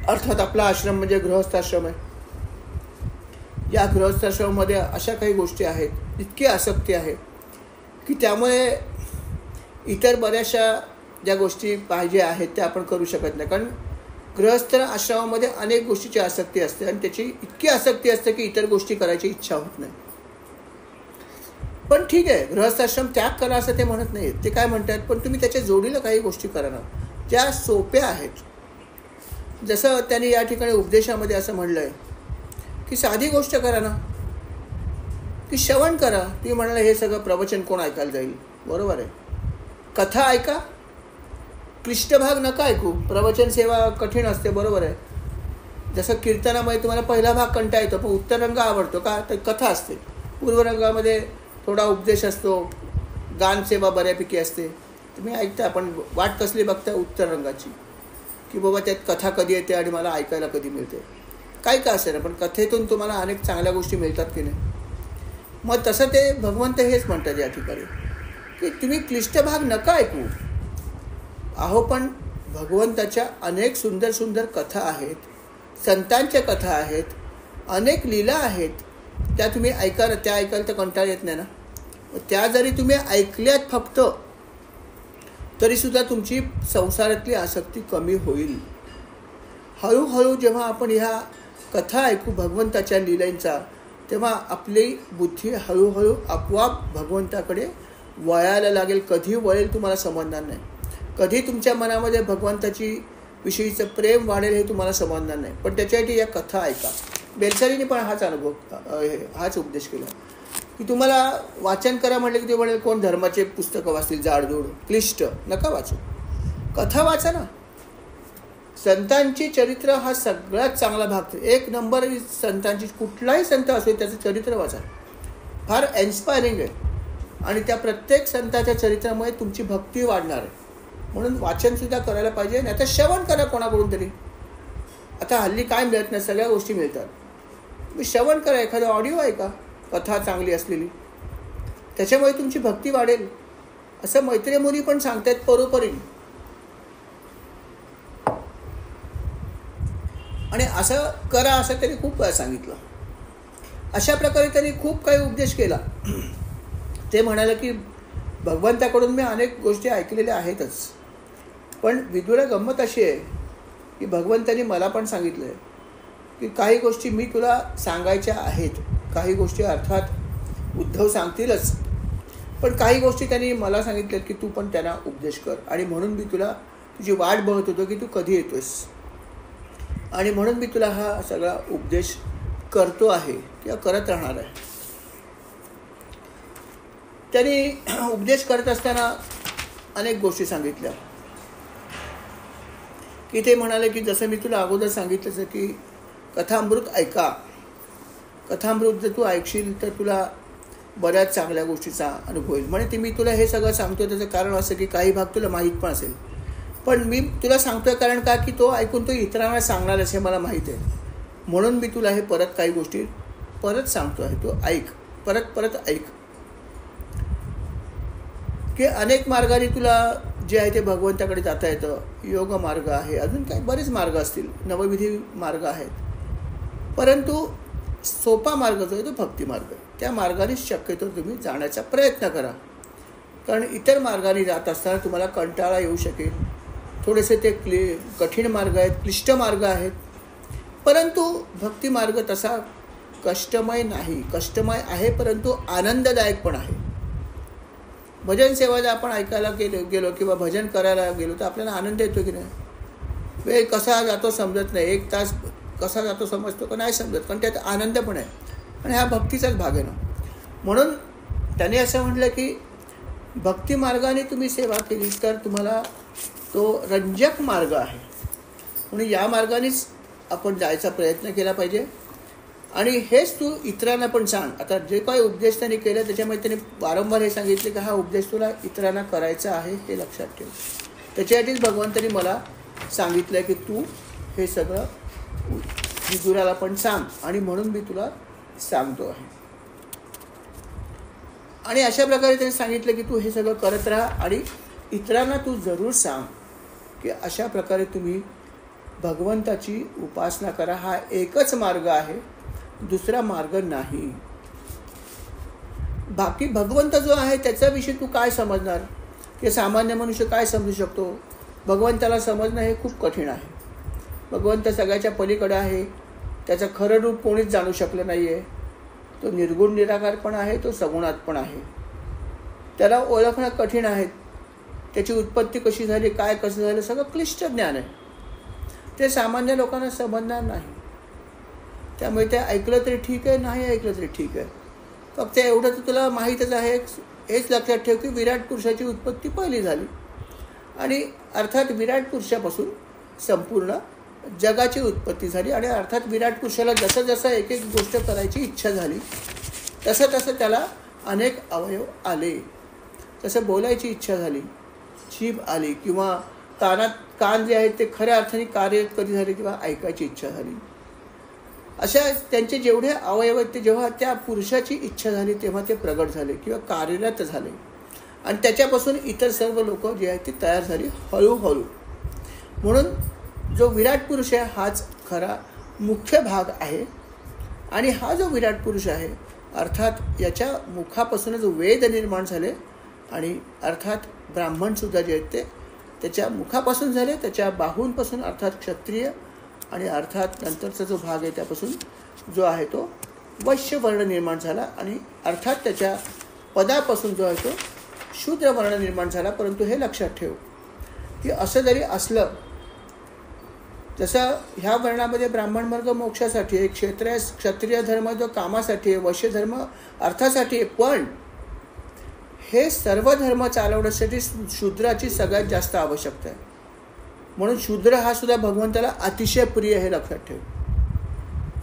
अर्थात आपला आश्रम म्हणजे गृहस्थाश्रम आहे, या गृहस्थाश्रमामध्ये अशा काही गोष्टी आहेत, इतकी आसक्ती आहे की त्यामुळे इतर बऱ्याचशा ज्या गोष्टी पाहिजे आहेत त्या आपण करू शकत नाही. कारण गृहस्थ आश्रमामध्ये अनेक गोष्टीची आसक्ती असते, आणि त्याची इतकी आसक्ती असते की इतर गोष्टी करायची इच्छा होत नाही. पण ठीक आहे, गृहस्थाश्रम त्याग करा असं ते म्हणत नाहीत. ते काय म्हणतात, पण तुम्ही त्याच्या जोडीला काही गोष्टी करा ना ज्या सोप्या आहेत. जसं त्यांनी या ठिकाणी उपदेशामध्ये असं म्हणलं आहे की साधी गोष्ट करा ना, की श्रवण करा. तुम्ही म्हणाला हे सगळं प्रवचन कोण ऐकायला जाईल? बरोबर आहे, कथा ऐका, क्लिष्ट भाग नका ऐकू. प्रवचन सेवा कठीण असते, बरोबर आहे. जसं कीर्तनामध्ये तुम्हाला पहिला भाग कंटाळा येतो, पण उत्तर रंग आवडतो का, तर कथा असते. पूर्वरंगामध्ये थोडा उपदेश असतो, गानसेवा बऱ्यापैकी असते. तुम्ही ऐकता, पण वाट कसली बघता उत्तर रंगाची, की बाबा त्यात कथा कधी येते आणि मला ऐकायला कधी मिळते. काय का असेल, पण कथेतून तुम्हाला अनेक चांगल्या गोष्टी मिळतात की नाही. मग तसं ते भगवंत हेच म्हणतात या ठिकाणी, की तुम्ही क्लिष्ट भाग नका ऐकू. अहो, पण भगवंताच्या अनेक सुंदर सुंदर कथा आहेत, संतांच्या कथा आहेत, अनेक लीला आहेत, त्या तुम्ही ऐकायला तर कंटाळा येत नाही ना. त्या जरी तुम्ही ऐकल्यात फक्त, तरीसुद्धा तुमची संसारातली आसक्ती कमी होईल. हळूहळू जेव्हा आपण ह्या कथा ऐकू भगवंताच्या लीलांचा, तेव्हा आपली बुद्धी हळूहळू आपोआप भगवंताकडे वळायला लागेल. कधी वळेल तुम्हाला समजणार नाही. कधी तुमच्या मनामध्ये भगवंताची विषयीचं प्रेम वाढेल हे तुम्हाला समजणार नाही. पण त्याच्यासाठी या कथा ऐका. बेलसारीने पण हाच हाच उपदेश केला, की तुम्हाला वाचन करा म्हटलं की ते म्हणेल कोण धर्माचे पुस्तकं वाचतील जाडजूड क्लिष्ट, नका वाचू, कथा वाचा ना. संतांची चरित्र हा सगळ्यात चांगला भाग. एक नंबर संतांची, कुठलाही संत असो त्याचं चरित्र वाचा, फार इन्स्पायरिंग आहे. आणि त्या प्रत्येक संतांच्या चरित्रामुळे तुमची भक्ती वाढणार आहे. म्हणून वाचनसुद्धा करायला पाहिजे. नाही तर श्रवण करा कोणाकडून तरी. आता हल्ली काय मिळत नाही, सगळ्या गोष्टी मिळतात. तुम्ही श्रवण करा, एखादं ऑडिओ ऐका कथा चांगली असलेली, त्याच्यामुळे तुमची भक्ती वाढेल. असं मैत्रिय मुनी पण सांगतात परोपरी. आणि असं करा असं त्यांनी खूप वेळा सांगितलं. अशा प्रकारे त्यांनी खूप काही उपदेश केला. ते म्हणाले की भगवंताकडून मी अनेक गोष्टी ऐकलेल्या आहेतच, पण विदुरा गंमत अशी आहे की भगवंतांनी मला पण सांगितलं आहे की काही गोष्टी मी तुला सांगायच्या आहेत. काही गोष्टी अर्थात उद्धव सांगतीलच, पण काही गोष्टी त्यांनी मला सांगितल्यात की तू पण त्यांना उपदेश कर. आणि म्हणून मी तुला तुझी वाट बघत होतो की तू कधी येतोस, आणि म्हणून मी तुला हा सगळा उपदेश करतो आहे किंवा करत राहणार आहे. त्यांनी उपदेश करत असताना अनेक गोष्टी सांगितल्या, की ते म्हणाले की जसं मी तुला अगोदर सांगितलं की कथामृत ऐका. कथामृत जर तू ऐकशील तर तुला बऱ्याच चांगल्या गोष्टीचा अनुभव होईल. म्हणजे मी तुला हे सगळं सांगतो त्याचं कारण असं की काही भाग तुला माहीत पण असेल, पण मी तुला सांगतोय कारण का की तो ऐकून तो इतरांना सांगणारच हे मला माहीत आहे. म्हणून मी तुला हे परत काही गोष्टी परत सांगतो आहे, तो ऐक, परत परत ऐक. की अनेक मार्गाने तुला जे आहे ते भगवंताकडे जाता येतं. योग मार्ग आहे, अजून काही बरेच मार्ग असतील, नवविधी मार्ग आहेत, परंतु सोपा मार्ग जो आहे तो भक्ती मार्ग आहे. त्या मार्गाने शक्यतो तुम्ही जाण्याचा प्रयत्न करा. कारण इतर मार्गाने जात असताना तुम्हाला कंटाळा येऊ शकेल. थोडेसे ते कठीण मार्ग आहेत, क्लिष्ट मार्ग आहेत, परंतु भक्ती मार्ग तसा कष्टमय नाही. कष्टमय आहे परंतु आनंददायक पण आहे. भजन सेवा जर आपण ऐकायला गेलो किंवा भजन करायला गेलो तर आपल्याला आनंद येतो की नाही. वेळ कसा जातो समजत नाही, एक तास कसा जातो समजतो का नाही समजत, पण त्यात आनंद पण आहे. आणि हा भक्तीचाच भाग आहे ना. म्हणून त्याने असं म्हटलं की भक्ती मार्गाने तुम्ही सेवा केली तर तुम्हाला तो रंजक मार्ग आहे. म्हणून या मार्गानेच आपण जायचा प्रयत्न केला पाहिजे. आणि हेच तू इतरांना पण सांग. आता जे काही उपदेश त्यांनी केले त्याच्यामध्ये त्यांनी वारंवार हे सांगितले की हा उपदेश तुला इतरांना करायचा आहे हे लक्षात ठेव. त्याच्यासाठीच भगवंतांनी मला सांगितलं की तू हे सगळं विदुराला पण सांग, आणि म्हणून मी तुला सांगतो आहे. आणि अशा प्रकारे त्यांनी सांगितलं की तू हे सगळं करत राहा आणि इतरांना तू जरूर सांग की अशा प्रकारे तुम्ही भगवंताची उपासना करा. हा एकच मार्ग आहे, दुसरा मार्ग नाही. बाकी भगवंत जो आहे त्याच्याविषयी तू काय समजणार, की सामान्य मनुष्य काय समजू शकतो. भगवंताला समजणं हे खूप कठीण आहे. भगवंत सगळ्याच्या पलीकडे आहे. त्याचं खरं रूप कोणीच जाणू शकलं नाही आहे. तो निर्गुण निराकार पण आहे, तो सगुणात पण आहे. त्याला ओळखणं कठीण आहे. त्याची उत्पत्ती कशी झाली, काय कसं झालं, सगळं क्लिष्ट ज्ञान आहे. ते सामान्य लोकांना समजणार नाही. त्यामुळे ते ऐकलं तरी ठीक आहे, नाही ऐकलं तरी ठीक आहे. फक्त एवढं तर तुला माहीतच आहे, हेच लक्षात ठेव की विराट पुरुषाची उत्पत्ती पहिली झाली, आणि अर्थात विराट पुरुषापासून संपूर्ण जगाची उत्पत्ती झाली. आणि अर्थात विराट पुरुषाला जसं जसं एक एक गोष्ट करायची इच्छा झाली तसं तसं त्याला अनेक अवयव आले. तसं बोलायची इच्छा झाली, जीभ आली, किंवा कान जे आहेत ते खऱ्या अर्थाने कार्य कधी झाले, किंवा ऐकायची इच्छा झाली. अशा त्यांचे जेवढे अवयव आहेत ते जेव्हा त्या पुरुषाची इच्छा झाली तेव्हा ते प्रगट झाले किंवा कार्यरत झाले. आणि त्याच्यापासून इतर सर्व लोक जे आहेत ते तयार झाली हळूहळू. म्हणून जो विराट पुरुष आहे हाच खरा मुख्य भाग आहे. आणि हा जो विराट पुरुष आहे अर्थात याच्या मुखापासून जो वेद निर्माण झाले, आणि अर्थात ब्राह्मणसुद्धा जे आहेत ते त्याच्या मुखापासून झाले, त्याच्या बाहूंपासून अर्थात क्षत्रिय, आणि अर्थात नंतरचा जो भाग आहे त्यापासून जो आहे तो वैश्य वर्ण निर्माण झाला, आणि अर्थात त्याच्या पदापासून जो आहे तो शूद्र वर्ण निर्माण झाला. परंतु हे लक्षात ठेव की असं जरी असलं, जसं ह्या वर्णामध्ये ब्राह्मण वर्ग मोक्षासाठी आहे, क्षत्रिय धर्म जो कामासाठी आहे, वैश्य धर्म अर्थासाठी आहे, पण हे सर्व धर्म चालवण्यासाठी शूद्राची सगळ्यात जास्त आवश्यकता आहे. म्हणून शूद्र हा सुद्धा भगवंताला अतिशय प्रिय, हे लक्षात ठेव.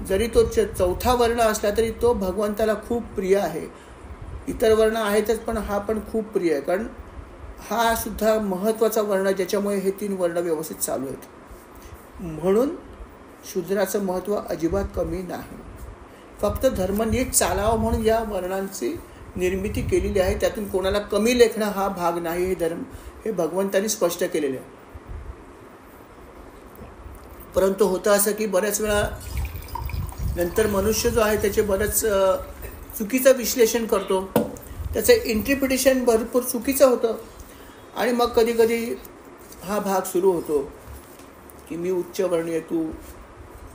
जरी तो चौथा वर्ण असला तरी तो भगवंताला खूप प्रिय आहे. इतर वर्ण आहेतच पण हा पण खूप प्रिय आहे, कारण हा सुद्धा महत्त्वाचा वर्ण ज्याच्यामुळे हे 3 वर्ण व्यवस्थित चालू आहेत. म्हणून शूद्राचं महत्त्व अजिबात कमी नाही. फक्त धर्म नीट चालावं म्हणून या वर्णांची निर्मिती केलेली आहे. त्यातून कोणाला कमी लेखणं हा भाग नाही. हे भगवंतांनी स्पष्ट केलेले आहे. परंतु होतं असं की बऱ्याच वेळा नंतर मनुष्य जो आहे त्याचे बरंच चुकीचं विश्लेषण करतो, त्याचं इंटरप्रिटेशन भरपूर चुकीचं होतं. आणि मग कधी कधी हा भाग सुरू होतो की मी उच्चवर्णीय, तू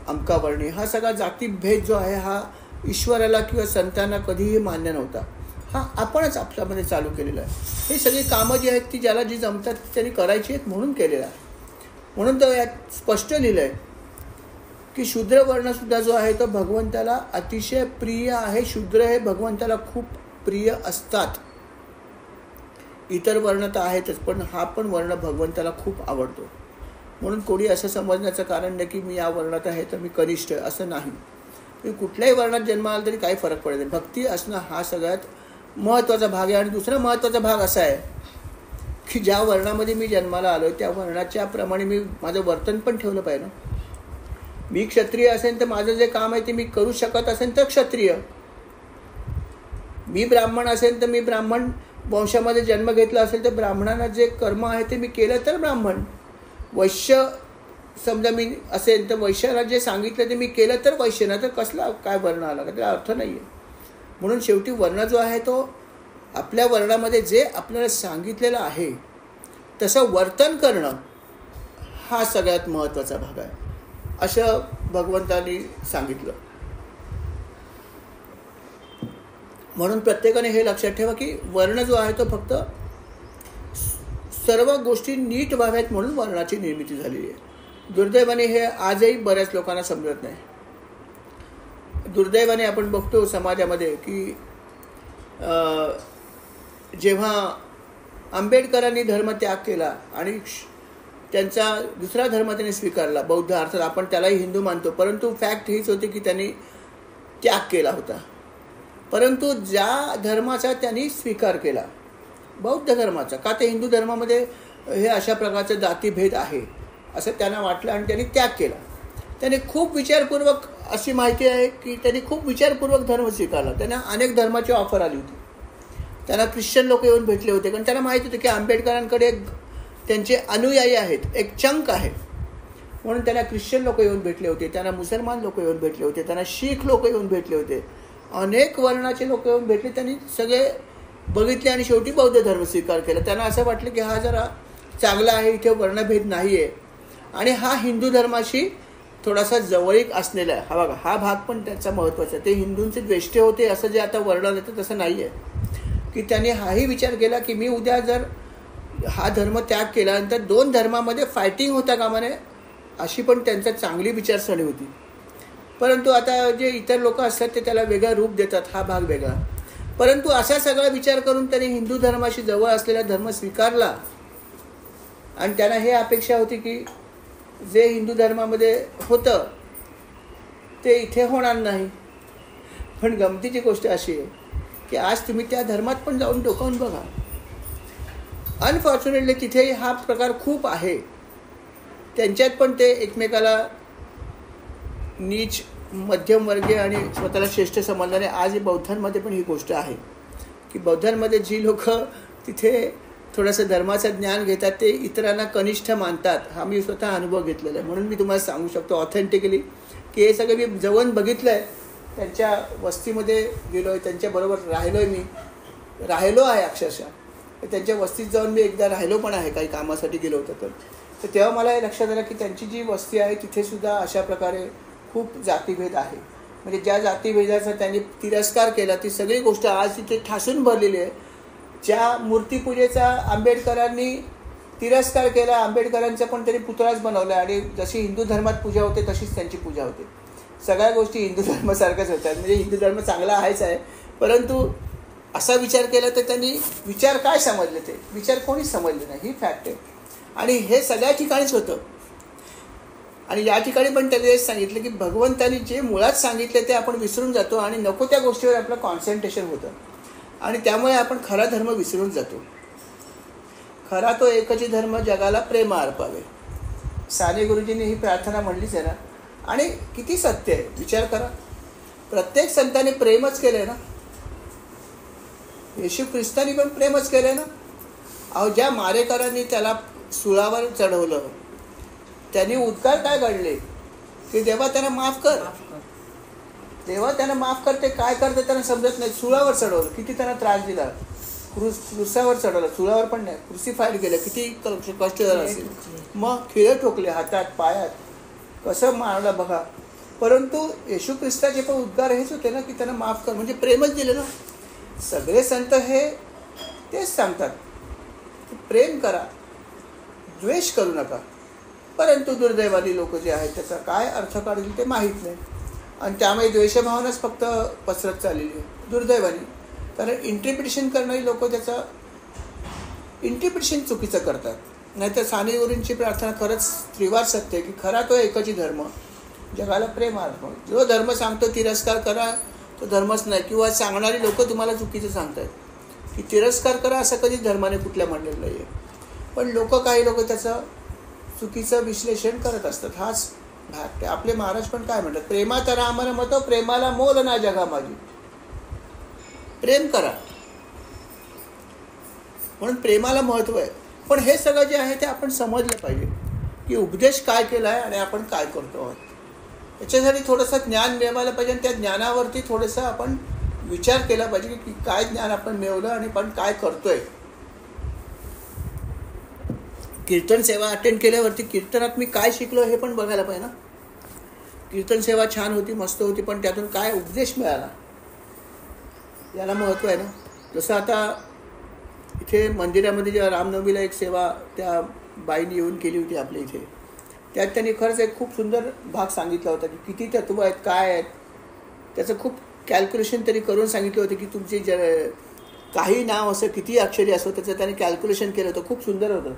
अमका वर्णीय. हा सगळा जातीभेद जो आहे हा ईश्वराला किंवा संतांना कधीही मान्य नव्हता. हा आपणच आपल्यामध्ये चालू केलेला आहे. ही सगळी कामं जी आहेत ती ज्याला जी जमतात त्यांनी करायची आहेत म्हणून केलेलं आहे. म्हणून तर यात स्पष्ट लिहिलं आहे की शूद्र वर्णसुद्धा जो आहे तो भगवंताला अतिशय प्रिय आहे. शूद्र हे भगवंताला खूप प्रिय असतात. इतर वर्ण तर आहेतच, पण हा पण वर्ण भगवंताला खूप आवडतो. म्हणून कोणी असं समजण्याचं कारण नाही की मी या वर्णात आहे तर मी कनिष्ठ आहे, असं नाही. तुम्ही कुठल्याही वर्णात जन्म आला तरी काही फरक पडत नाही. भक्ती असणं हा सगळ्यात महत्त्वाचा भाग आहे. आणि दुसरा महत्त्वाचा भाग असा आहे की ज्या वर्णामध्ये मी जन्माला आलो त्या वर्णाच्या प्रमाणे मी माझं वर्तन पण ठेवलं पाहिजे ना. मी क्षत्रिय असेल तर माझं जे काम आहे ते मी करू शकत असेल तर क्षत्रिय. मी ब्राह्मण असेल तर मी ब्राह्मण वंशामध्ये जन्म घेतला असेल तर ब्राह्मणांना जे कर्म आहे ते मी केलं तर ब्राह्मण. वैश्य समजा मी असेल तर वैश्याला जे सांगितलं ते मी केलं तर वैश्य, ना तर कसला काय वर्ण आला का त्याला अर्थ नाही आहे. म्हणून शेवटी वर्ण जो आहे तो आपल्या वर्णामध्ये जे आपल्याला सांगितलेलं आहे तसं वर्तन करणं हा सगळ्यात महत्त्वाचा भाग आहे असं भगवंतांनी सांगितलं. म्हणून प्रत्येकाने हे लक्षात ठेवा की वर्ण जो आहे तो फक्त सर्व गोष्टी नीट व्हाव्यात म्हणून वर्णाची निर्मिती झालेली आहे. दुर्दैवाने हे आजही बऱ्याच लोकांना समजत नाही. दुर्दैवाने आपण बघतो समाजामध्ये की जेव्हा आंबेडकरांनी धर्मत्याग केला आणि त्यांचा दुसरा धर्म त्यांनी स्वीकारला, बौद्ध, अर्थात आपण त्यालाही हिंदू मानतो, परंतु फॅक्ट हीच होती की त्यांनी त्याग केला होता. परंतु ज्या धर्माचा त्यांनी स्वीकार केला, बौद्ध धर्माचा, का ते हिंदू धर्मामध्ये हे अशा प्रकारचे जातीभेद आहे असं त्यांना वाटलं आणि त्यांनी त्याग केला. त्याने खूप विचारपूर्वक, अशी माहिती आहे की त्यांनी खूप विचारपूर्वक धर्म स्वीकारला. त्यांना अनेक धर्माची ऑफर आली होती. त्यांना ख्रिश्चन लोक येऊन भेटले होते, कारण त्यांना माहिती होतं की आंबेडकरांकडे त्यांचे अनुयायी आहेत, एक चंक आहे. म्हणून त्यांना ख्रिश्चन लोक येऊन भेटले होते, त्यांना मुसलमान लोक येऊन भेटले होते, त्यांना शीख लोक येऊन भेटले होते, अनेक वर्णाचे लोक येऊन भेटले. त्यांनी सगळे बघितले आणि शेवटी बौद्ध धर्म स्वीकार केला. त्यांना असं वाटलं की हा जरा चांगला आहे, इथे वर्णभेद नाही आहे आणि हा हिंदू धर्माशी थोडासा जवळीक असलेला आहे. हा बघा, हा भाग पण त्याचा महत्त्वाचा आहे. ते हिंदूंचे द्वेष्टे होते असं जे आता वर्णन येतं तसं नाही आहे. की त्यांनी हाही विचार केला की मी उद्या जर हा धर्म त्याग केल्यानंतर 2 धर्मामध्ये फायटिंग होता कामा नये, अशी पण त्यांचा चांगली विचारसरणी होती. परंतु आता जे इतर लोक असतात ते त्याला वेगळं रूप देतात, हा भाग वेगळा. परंतु असा सगळा विचार करून त्यांनी हिंदू धर्माशी जवळ असलेला धर्म स्वीकारला आणि त्यांना हे अपेक्षा होती की जे हिंदू धर्मामध्ये होतं ते इथे होणार नाही. पण गमतीची गोष्ट अशी आहे की आज तुम्ही त्या धर्मात पण जाऊन डोकावून बघा, अनफॉर्च्युनेटली तिथेही हा प्रकार खूप आहे. त्यांच्यात पण ते एकमेकाला नीच, मध्यमवर्गीय आणि स्वतःला श्रेष्ठ समजणारे आज बौद्धांमध्ये पण ही गोष्ट आहे की बौद्धांमध्ये जी लोक तिथे थोडंसं धर्माचं ज्ञान घेतात ते इतरांना कनिष्ठ मानतात. हा मी स्वतः अनुभव घेतलेला आहे, म्हणून मी तुम्हाला सांगू शकतो ऑथेंटिकली की हे सगळं मी जवळून बघितलं आहे. त्यांच्या वस्तीमध्ये गेलो आहे, त्यांच्याबरोबर राहिलो आहे अक्षरशः. त्यांच्या वस्तीत जाऊन मी एकदा राहिलो पण आहे, काही कामासाठी गेलो होतो तर तेव्हा मला हे लक्षात आलं की त्यांची जी वस्ती आहे तिथेसुद्धा अशा प्रकारे खूप जातीभेद आहे. म्हणजे ज्या जातीभेदाचा त्यांनी तिरस्कार केला ती सगळी गोष्ट आज तिथे ठासून भरलेली आहे. ज्या मूर्तीपूजेचा आंबेडकरांनी तिरस्कार केला, आंबेडकरांचा पण त्यांनी पुतळाच बनवला आणि जशी हिंदू धर्मात पूजा होते तशीच त्यांची पूजा होते. सगळ्या गोष्टी हिंदू धर्मासारख्याच होतात. म्हणजे हिंदू धर्म चांगला आहेच आहे, परंतु असा विचार केला तर त्यांनी विचार काय समजले, ते विचार कोणीच समजले नाही, ही फॅक्ट आहे. आणि हे सगळ्या ठिकाणीच होतं. आणि या ठिकाणी पण त्यांनी हेच सांगितलं की भगवंतांनी जे मुळात सांगितले ते आपण विसरून जातो आणि नको त्या गोष्टीवर आपलं कॉन्सन्ट्रेशन होतं आणि त्यामुळे आपण खरा धर्म विसरून जातो. खरा तो एकच धर्म जगाला प्रेम अर्पावे. साने गुरुजींनी ही प्रार्थना म्हणलीच आहे ना, आणि किती सत्य आहे विचार करा. प्रत्येक संतांनी प्रेमच केलंय ना. येशू ख्रिस्तानी पण प्रेमच केलंय ना. अहो, ज्या मारेकरांनी त्याला सुळावर चढवलं त्यांनी उद्गार काय घडले की देवा त्यांना माफ कर, देवा त्यांना माफ करते. काय करते त्यांना समजत नाही. सुळावर चढवलं, किती त्यांना त्रास दिला. क्रुसावर चढवलं, सुळावर पण नाही, क्रुसिफाईड केलं, किती कष्ट झालं असेल. मग खिळे ठोकले हातात पायात, कसं मारलं बघा. परंतु येशू ख्रिस्ताचे पण उद्गार हेच होते ना की त्यांना माफ कर, म्हणजे प्रेमच दिले ना. सगळे संत हे तेच सांगतात की प्रेम करा, द्वेष करू नका. परंतु दुर्दैवानी लोक जे आहेत त्याचा काय अर्थ काढतील ते माहीत नाही आणि त्यामुळे द्वेषभावनाच फक्त पसरत चाललेली आहे दुर्दैवानी. कारण इंटरप्रिटेशन करणारी लोक त्याचं इंटरप्रिटेशन चुकीचं करतात. नाहीतर साने गुरूंची प्रार्थना खरंच त्रिवार सत्य आहे की खरा तो एकच धर्म जगाला प्रेम अर्पण. जो धर्म सांगतो तिरस्कार करा तो धर्मच नाही, किंवा सांगणारी लोक तुम्हाला चुकीचं सांगतात की तिरस्कार करा, असं कधी धर्माने कुठल्या म्हणलेलं नाही आहे. पण काही लोक त्याचं चुकीचं विश्लेषण करत असतात. हाच भाग ते. आपले महाराज पण काय म्हणतात, प्रेमात रामन मत प्रेमाला मोल ना जगा माझी. प्रेम करा म्हणून प्रेमाला महत्त्व आहे. पण हे सगळं जे आहे ते आपण समजलं पाहिजे की उपदेश काय केला आहे आणि आपण काय करतो आहोत. याच्यासाठी थोडंसं ज्ञान मिळवायला पाहिजे आणि त्या ज्ञानावरती थोडंसं आपण विचार केला पाहिजे की काय ज्ञान आपण मिळवलं आणि आपण काय करतोय. कीर्तन सेवा अटेंड केल्यावरती कीर्तनात मी काय शिकलो हे पण बघायला पाहिजे ना. कीर्तन सेवा छान होती, मस्त होती, पण त्यातून काय उपदेश मिळाला याला महत्त्व आहे ना. जसं आता इथे मंदिरामध्ये जेव्हा रामनवमीला एक सेवा त्या बाईने येऊन केली होती आपल्या इथे, त्यात त्यांनी खरंच एक खूप सुंदर भाग सांगितला होता की किती तत्व आहेत, काय आहेत, त्याचं खूप कॅल्क्युलेशन तरी करून सांगितलं होतं की तुमची काही नाव असं किती अक्षरी असो त्याचं त्याने कॅल्क्युलेशन केलं होतं. खूप सुंदर होतं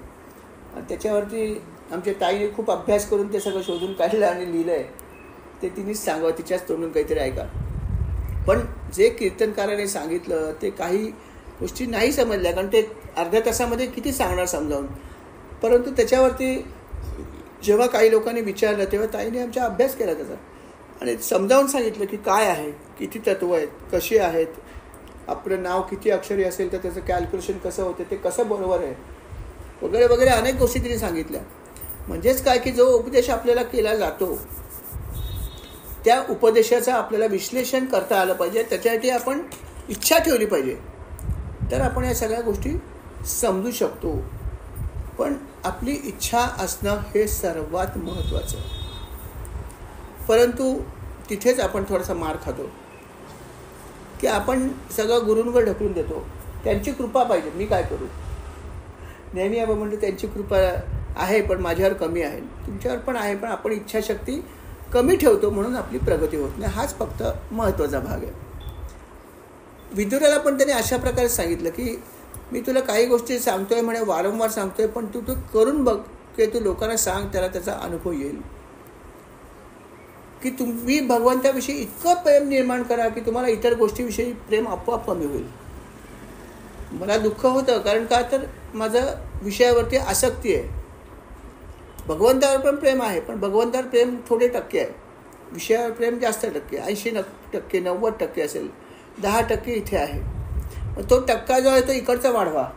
आणि त्याच्यावरती आमच्या ताईने खूप अभ्यास करून ते सगळं शोधून काढलं आणि लिहिलं आहे. ते तिनेच सांगावं, तिच्याच तोंडून काहीतरी ऐका. पण जे कीर्तनकाराने सांगितलं ते काही गोष्टी नाही समजल्या, कारण ते अर्ध्या तासामध्ये किती सांगणार समजावून. परंतु त्याच्यावरती जेव्हा काही लोकांनी विचारलं तेव्हा ताईने आमचा अभ्यास केला त्याचा आणि समजावून सांगितलं की काय आहे, किती तत्व आहेत, कशी आहेत, आपलं नाव किती अक्षरी असेल तर त्याचं कॅल्क्युलेशन कसं होतं, ते कसं बरोबर आहे वगैरे वगैरे अनेक गोष्टी तिने सांगितल्या. म्हणजेच काय की जो उपदेश आपल्याला केला जातो त्या उपदेशाचं आपल्याला विश्लेषण करता आलं पाहिजे. त्याच्यासाठी आपण इच्छा ठेवली पाहिजे, तर आपण या सगळ्या गोष्टी समजू शकतो. पण आपली इच्छा असणं हे सर्वात महत्त्वाचं. परंतु तिथेच आपण थोडासा मार खातो की आपण सगळं गुरूंवर ढकलून देतो. त्यांची कृपा पाहिजे, मी काय करू. नेहमी आपण म्हणतो त्यांची कृपा आहे पण माझ्यावर कमी आहे, तुमच्यावर पण आहे, पण आपण इच्छाशक्ती कमी ठेवतो म्हणून आपली प्रगती होत नाही. हाच फक्त महत्त्वाचा भाग आहे. विदुराला पण त्याने अशा प्रकारे सांगितलं की मी तुला काही गोष्टी सांगतोय म्हणे, वारंवार सांगतोय, पण तू करून बघ शक्य आहे तू लोकांना सांग, त्याला त्याचा अनुभव येईल की तुम्ही भगवंताविषयी इतकं प्रेम निर्माण करा की तुम्हाला इतर गोष्टीविषयी प्रेम आपोआप कमी होईल. मला दुःख होतं, कारण का तर माझं विषयावरती आसक्ती आहे. भगवंतावर पण प्रेम आहे, पण भगवंतावर प्रेम थोडे टक्के आहे, विषयावर प्रेम जास्त टक्के, 80% 90% असेल, 10% इथे आहे. तो टक्का जो आहे तो इकडचा वाढवा.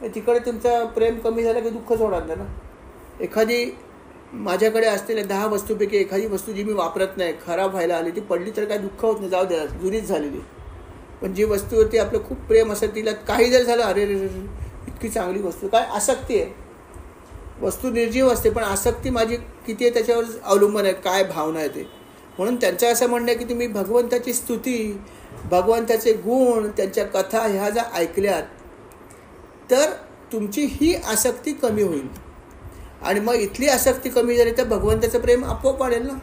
तिकडे तुमचं प्रेम कमी झालं की दुःखच होणार ना. एखादी माझ्याकडे असलेल्या 10 वस्तूपैकी एखादी वस्तू जी मी वापरत नाही, खराब व्हायला आली, ती पडली तर काय दुःख होत नाही, जाऊ द्या, जुनीच झालेली. पण जी वस्तूवरती आपलं खूप प्रेम असेल, तिला काही जर झालं, अरे रे इतकी चांगली वस्तू, काय आसक्ती आहे. वस्तू निर्जीव असते, पण आसक्ती माझी किती आहे त्याच्यावर अवलंबून आहे, काय भावना आहे ते. म्हणून त्यांचं असं म्हणणं आहे की तुम्ही भगवंताची स्तुती, भगवंताचे गुण, त्यांच्या कथा ह्या जर ऐकल्यात तर तुमची ही आसक्ती कमी होईल. आणि मग इथली आसक्ती कमी झाली तर भगवंताचं प्रेम आपोआप वाढेल ना.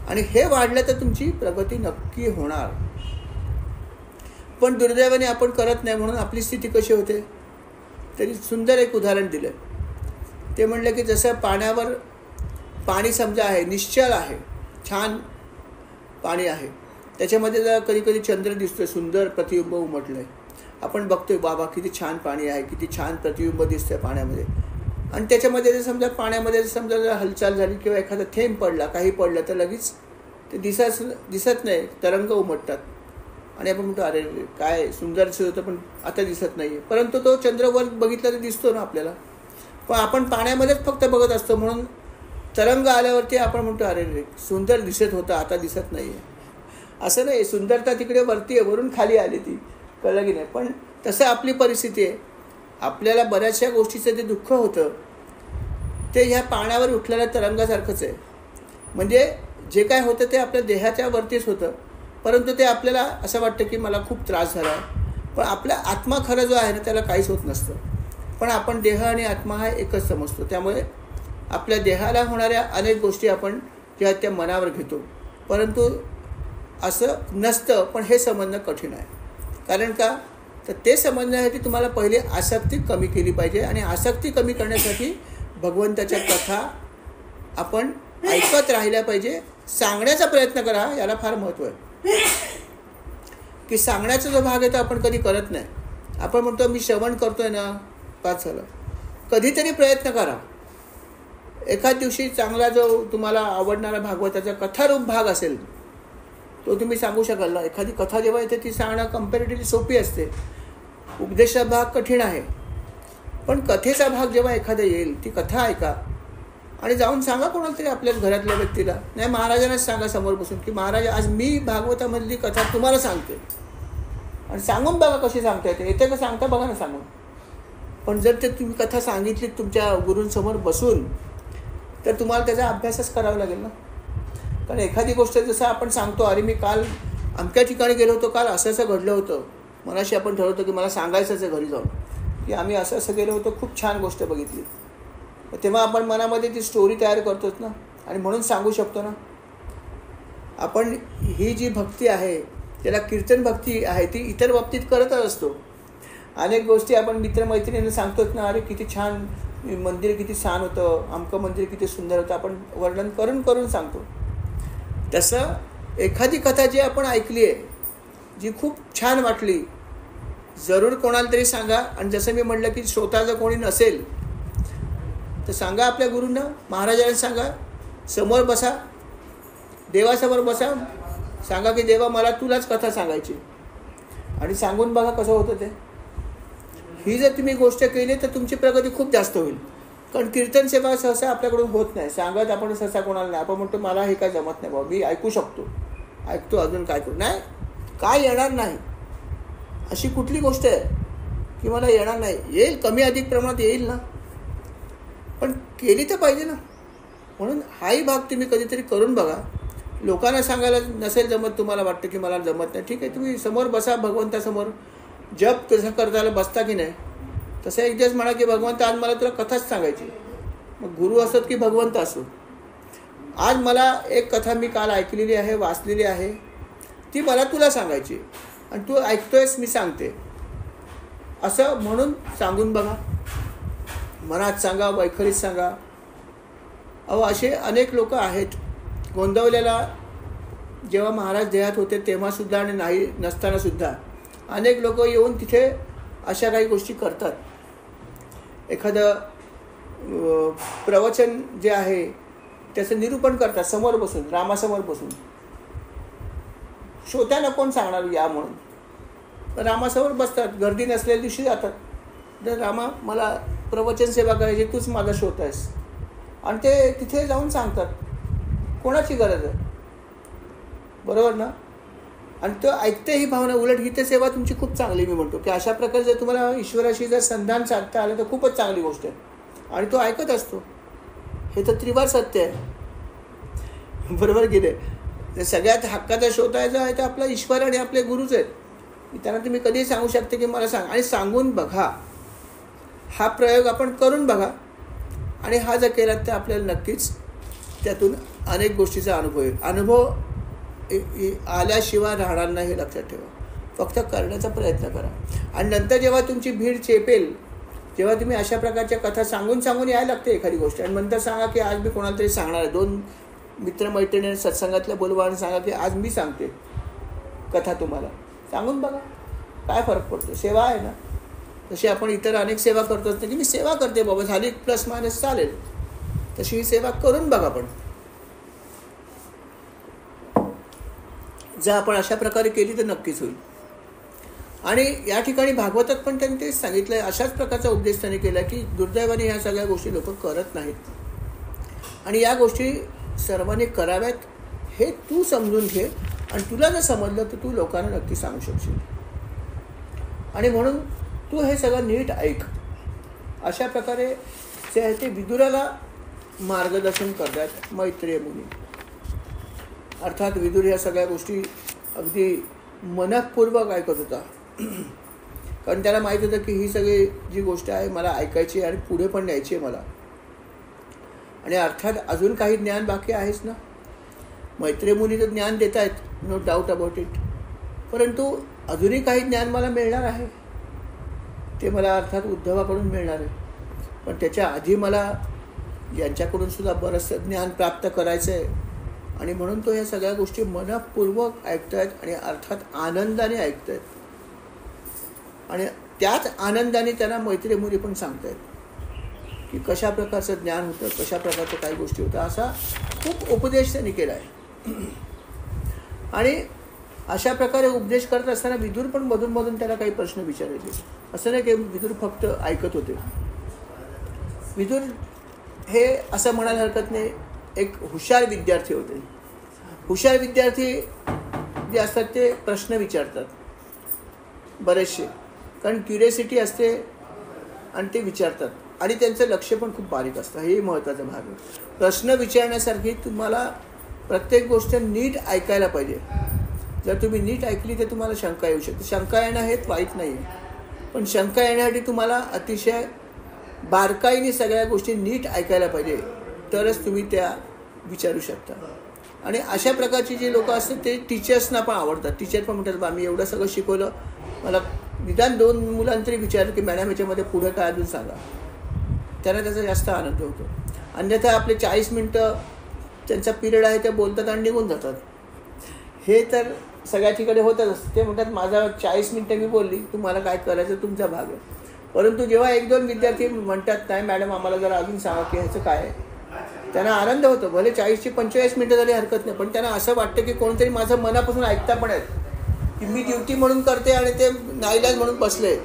आणि हे वाढलं तर तुमची प्रगती नक्की होणार. पण दुर्दैवाने आपण करत नाही, म्हणून आपली स्थिती कशी होते. तरी सुंदर एक उदाहरण दिलं. ते म्हणलं की जसं पाण्यावर, पाणी समजा आहे, निश्चल आहे, छान पाणी आहे, त्याच्यामध्ये जर कधी कधी चंद्र दिसतोय, सुंदर प्रतिबिंब उमटलं आहे, आपण बघतोय बाबा किती छान पाणी आहे, किती छान प्रतिबिंब दिसतंय पाण्यामध्ये. आणि त्याच्यामध्ये जर समजा पाण्यामध्ये समजा जर हालचाल झाली किंवा एखादा थेंब पडला, काही पडलं, तर लगेच ते दिसत नाही, तरंग उमटतात. आणि आपण म्हणतो अरे काय सुंदर दिसत होतं पण आता दिसत नाही आहे. परंतु तो चंद्रवर बघितला तर दिसतो ना आपल्याला. पण आपण पाण्यामध्येच फक्त बघत असतो, म्हणून तरंग आल्यावरती आपण म्हणतो अरे रे सुंदर दिसत होतं, आता दिसत नाही आहे. असं नाही, सुंदरता तिकडे वरती आहे, वरून खाली आली, ती कळलं की नाही. पण तसं आपली परिस्थिती आहे. आपल्याला बऱ्याचशा गोष्टीचं जे दुःख होतं ते ह्या पाण्यावर उठलेल्या तरंगासारखंच आहे. म्हणजे जे काय होतं ते आपल्या देहाच्या वरतीच होतं, परंतु ते आपल्याला असं वाटतं की मला खूप त्रास झाला. पण आपला आत्मा खरं जो आहे ना त्याला काहीच होत नसतं. पण आपण देह आणि आत्मा हा एकच समजतो. त्यामुळे आपल्या देहाला होणाऱ्या अनेक गोष्टी आपण ज्या त्या मनावर घेतो, परंतु असं नसतं. पण हे समजणं कठीण आहे. कारण का तर ते समजण्यासाठी तुम्हाला पहिले आसक्ती कमी केली पाहिजे. आणि आसक्ती कमी करण्यासाठी भगवंताच्या कथा आपण ऐकत राहिल्या पाहिजे. सांगण्याचा प्रयत्न करा, याला फार महत्त्व आहे. की सांगण्याचा जो भाग आहे तो आपण कधी करत नाही. आपण म्हणतो मी श्रवण करतोय ना, पाच झालं. कधीतरी प्रयत्न करा. एखाद दिवशी चांगला जो तुम्हाला आवडणारा भागवताचा कथारूप भाग असेल तो तुम्ही सांगू शकाल ना. एखादी कथा जेव्हा येते ती सांगणं कम्पॅरेटिव्हली सोपी असते. उपदेशाचा भाग कठीण आहे. पण कथेचा भाग जेव्हा एखादा येईल, ती कथा ऐका आणि जाऊन सांगा कोणाला तरी आपल्या घरातल्या व्यक्तीला. नाही, महाराजांनाच सांगा समोर बसून की महाराज आज मी भागवतामधली कथा तुम्हाला सांगते. आणि सांगून बघा कशी सांगता येते. येते का सांगता बघा ना सांगून. पण जर ते तुम्ही कथा सांगितली तुमच्या गुरूंसमोर बसून तर तुम्हाला त्याचा अभ्यासच करावा लागेल ना. कारण एखादी गोष्ट जसं आपण सांगतो, अरे मी काल अमक्या ठिकाणी गेलो होतो, काल असं असं घडलं होतं, मनाशी आपण ठरवतो की मला सांगायचंच आहे घरी जाऊन की आम्ही असं असं गेलो होतो, खूप छान गोष्ट बघितली. तेव्हा आपण मनामध्ये ती स्टोरी तयार करतोच ना, आणि म्हणून सांगू शकतो ना. आपण ही जी भक्ती आहे त्याला कीर्तन भक्ती आहे, ती इतर बाबतीत करतच असतो. अनेक गोष्टी आपण मित्रमैत्रिणींना सांगतोच ना, अरे किती छान मंदिर, किती छान होतं, अमकं मंदिर किती सुंदर होतं, आपण वर्णन करून करून सांगतो. तसं एखादी कथा जी आपण ऐकली आहे, जी खूप छान वाटली, जरूर कोणाला तरी सांगा. आणि जसं मी म्हटलं की श्रोता जर कोणी नसेल तर सांगा आपल्या गुरूंना, महाराजांना सांगा, समोर बसा, देवासमोर बसा, सांगा की देवा मला तुलाच कथा सांगायची. आणि सांगून बघा कसं होतं ते. ही जर तुम्ही गोष्ट केली तर तुमची प्रगती खूप जास्त होईल. कारण कीर्तन सेवा सहसा आपल्याकडून होत नाही. सांगत आपण सहसा कोणाला नाही. आपण म्हणतो मला हे काय जमत नाही बाबा, मी ऐकू शकतो, ऐकतो, अजून काय करू. नाही, काय येणार नाही अशी कुठली गोष्ट आहे की मला येणार नाही. येईल, कमी अधिक प्रमाणात येईल ना, पण केली तर पाहिजे ना. म्हणून हाही भाग तुम्ही कधीतरी करून बघा. लोकांना सांगायला नसेल जमत, तुम्हाला वाटतं की मला जमत नाही, ठीक आहे, तुम्ही समोर बसा भगवंतासमोर. जप कसं करताना बसता की नाही, तसं एक दिवस म्हणा की भगवंत आज मला तुला कथाच सांगायची. मग गुरु असोत की भगवंत असो, आज मला एक कथा मी काल ऐकलेली आहे, वाचलेली आहे, ती मला तुला सांगायची आणि तू ऐकतोयस, मी सांगते, असं म्हणून सांगून बघा. मनात सांगा, वैखरीत सांगा. अहो असे अनेक लोक आहेत. गोंदवलेला जेव्हा महाराज देहात होते तेव्हासुद्धा आणि नाही नसतानासुद्धा अनेक लोक येऊन तिथे अशा काही गोष्टी करतात. एखादं प्रवचन जे आहे त्याचं निरूपण करतात समोर बसून, रामासमोर बसून. श्रोत्यांना कोण सांगणार या म्हणून? रामासमोर बसतात, गर्दी नसलेल्या दिवशी जातात. तर रामा मला प्रवचन सेवा करायची, तूच माझा श्रोता आहेस. आणि ते तिथे जाऊन सांगतात. कोणाची गरज आहे? बरोबर ना? आणि तो ऐकते ही भावना. उलट ही सेवा तुमची खूप चांगली. मी म्हणतो की अशा प्रकारे जर तुम्हाला ईश्वराशी जर संधान साधता आलं तर खूपच चांगली गोष्ट आहे. आणि तो ऐकत असतो. हे तर त्रिवार सत्य आहे. बरोबर की नाही? सगळ्यात हक्काचा श्रोता जो आहे तो आपला ईश्वर आणि आपले गुरुच आहेत. त्यांना तुम्ही कधीही सांगू शकते की मला सांग, आणि सांगून बघा. हा प्रयोग आपण करून बघा. आणि हा जर केला तर आपल्याला नक्कीच त्यातून अनेक गोष्टीचा अनुभव येईल. अनुभव आल्याशिवाय राहणार नाही हे लक्षात ठेवा. फक्त करण्याचा प्रयत्न करा. आणि नंतर जेव्हा तुमची भीड चेपेल, जेव्हा तुम्ही अशा प्रकारच्या कथा सांगून यायला लागते एखादी गोष्ट, आणि नंतर सांगा की आज मी कोणाला तरी सांगणार आहे. 2 मित्रमैत्रिणी सत्संगातल्या बोलवा आणि सांगा की आज मी सांगते कथा. तुम्हाला सांगून बघा काय फरक पडतो. सेवा आहे ना. तशी आपण इतर अनेक सेवा करतो की मी सेवा करते बाबा, झाली प्लस मायनस चालेल. तशी ही सेवा करून बघा. पण जर आपण अशा प्रकारे केली तर नक्कीच होईल. आणि या ठिकाणी भागवतात पण त्यांनी तेच सांगितलं आहे. अशाच प्रकारचा उपदेश त्यांनी केला की दुर्दैवाने ह्या सगळ्या गोष्टी लोक करत नाहीत. आणि या गोष्टी सर्वांनी कराव्यात हे तू समजून घे. आणि तुला जर समजलं तर तू लोकांना नक्की सांगू शकशील. आणि म्हणून तू हे सगळं नीट ऐक. अशा प्रकारे जे आहे ते विदुराला मार्गदर्शन करतात मैत्रेय मुनी. अर्थात विदुर ह्या सगळ्या गोष्टी अगदी मनःपूर्वक ऐकत होता. कारण त्याला माहीत होतं की ही सगळी जी गोष्ट आहे मला ऐकायची आणि पुढे पण न्यायची आहे मला. आणि अर्थात अजून काही ज्ञान बाकी आहेच ना. मैत्रेय मुनी तर ज्ञान देत आहेत, नो डाऊट अबाउट इट. परंतु अजूनही काही ज्ञान मला मिळणार आहे. ते मला अर्थात उद्धवाकडून मिळणार आहे. पण त्याच्या आधी मला यांच्याकडून सुद्धा बरंचसं ज्ञान प्राप्त करायचं आहे. आणि म्हणून तो ह्या सगळ्या गोष्टी मनःपूर्वक ऐकतायत आणि अर्थात आनंदाने ऐकतायत. आणि त्याच आनंदाने त्यांना मैत्रेय मुनी पण सांगतायत की कशा प्रकारचं ज्ञान होतं, कशा प्रकारच्या काही गोष्टी होत्या. असा खूप उपदेश त्यांनी केला आहे. आणि अशा प्रकारे उपदेश करत असताना विदुर पण मधून त्याला काही प्रश्न विचारायचे. असं नाही की विदुर फक्त ऐकत होते. विदुर हे असं म्हणायला हरकत नाही एक हुशार विद्यार्थी होते. हुशार विद्यार्थी जे असतात ते प्रश्न विचारतात बरेचसे. कारण क्युरियोसिटी असते आणि ते विचारतात. आणि त्यांचं लक्ष पण खूप बारीक असतं. हे महत्त्वाचा भाग आहे. प्रश्न विचारण्यासारखी तुम्हाला प्रत्येक गोष्ट नीट ऐकायला पाहिजे. जर तुम्ही नीट ऐकली तर तुम्हाला शंका येऊ शकते. शंका येणं हे वाईट नाही आहे. पण शंका येण्यासाठी तुम्हाला अतिशय बारकाईने सगळ्या गोष्टी नीट ऐकायला पाहिजे. तरच तुम्ही त्या विचारू शकता. आणि अशा प्रकारची जी लोक असतात ते टीचर्सना पण आवडतात. टीचर पण म्हणतात बा मी एवढं सगळं शिकवलं, मला निदान 2 मुलांतरी विचारलं की मॅडम याच्यामध्ये पुढे काय अजून सांगा. त्यांना त्याचा जास्त आनंद होतो. अन्यथा आपले 40 मिनटं त्यांचा पिरियड आहे ते बोलतात आणि निघून जातात. हे तर सगळ्या ठिकाणी होतच असतं. ते म्हणतात माझा 40 मिनटं मी बोलली, तुम्हाला काय करायचं तुमचा भाग आहे. परंतु जेव्हा 1-2 विद्यार्थी म्हणतात नाही मॅडम आम्हाला जरा अजून सांगा की ह्याचं काय आहे, त्यांना आनंद होतो. भले 40ची 45 मिनटं झाली हरकत नाही. पण त्यांना असं वाटतं की कोणतरी माझं मनापासून ऐकता पण आहेत की मी ड्युटी म्हणून करते आणि ते नाईलाज म्हणून बसले.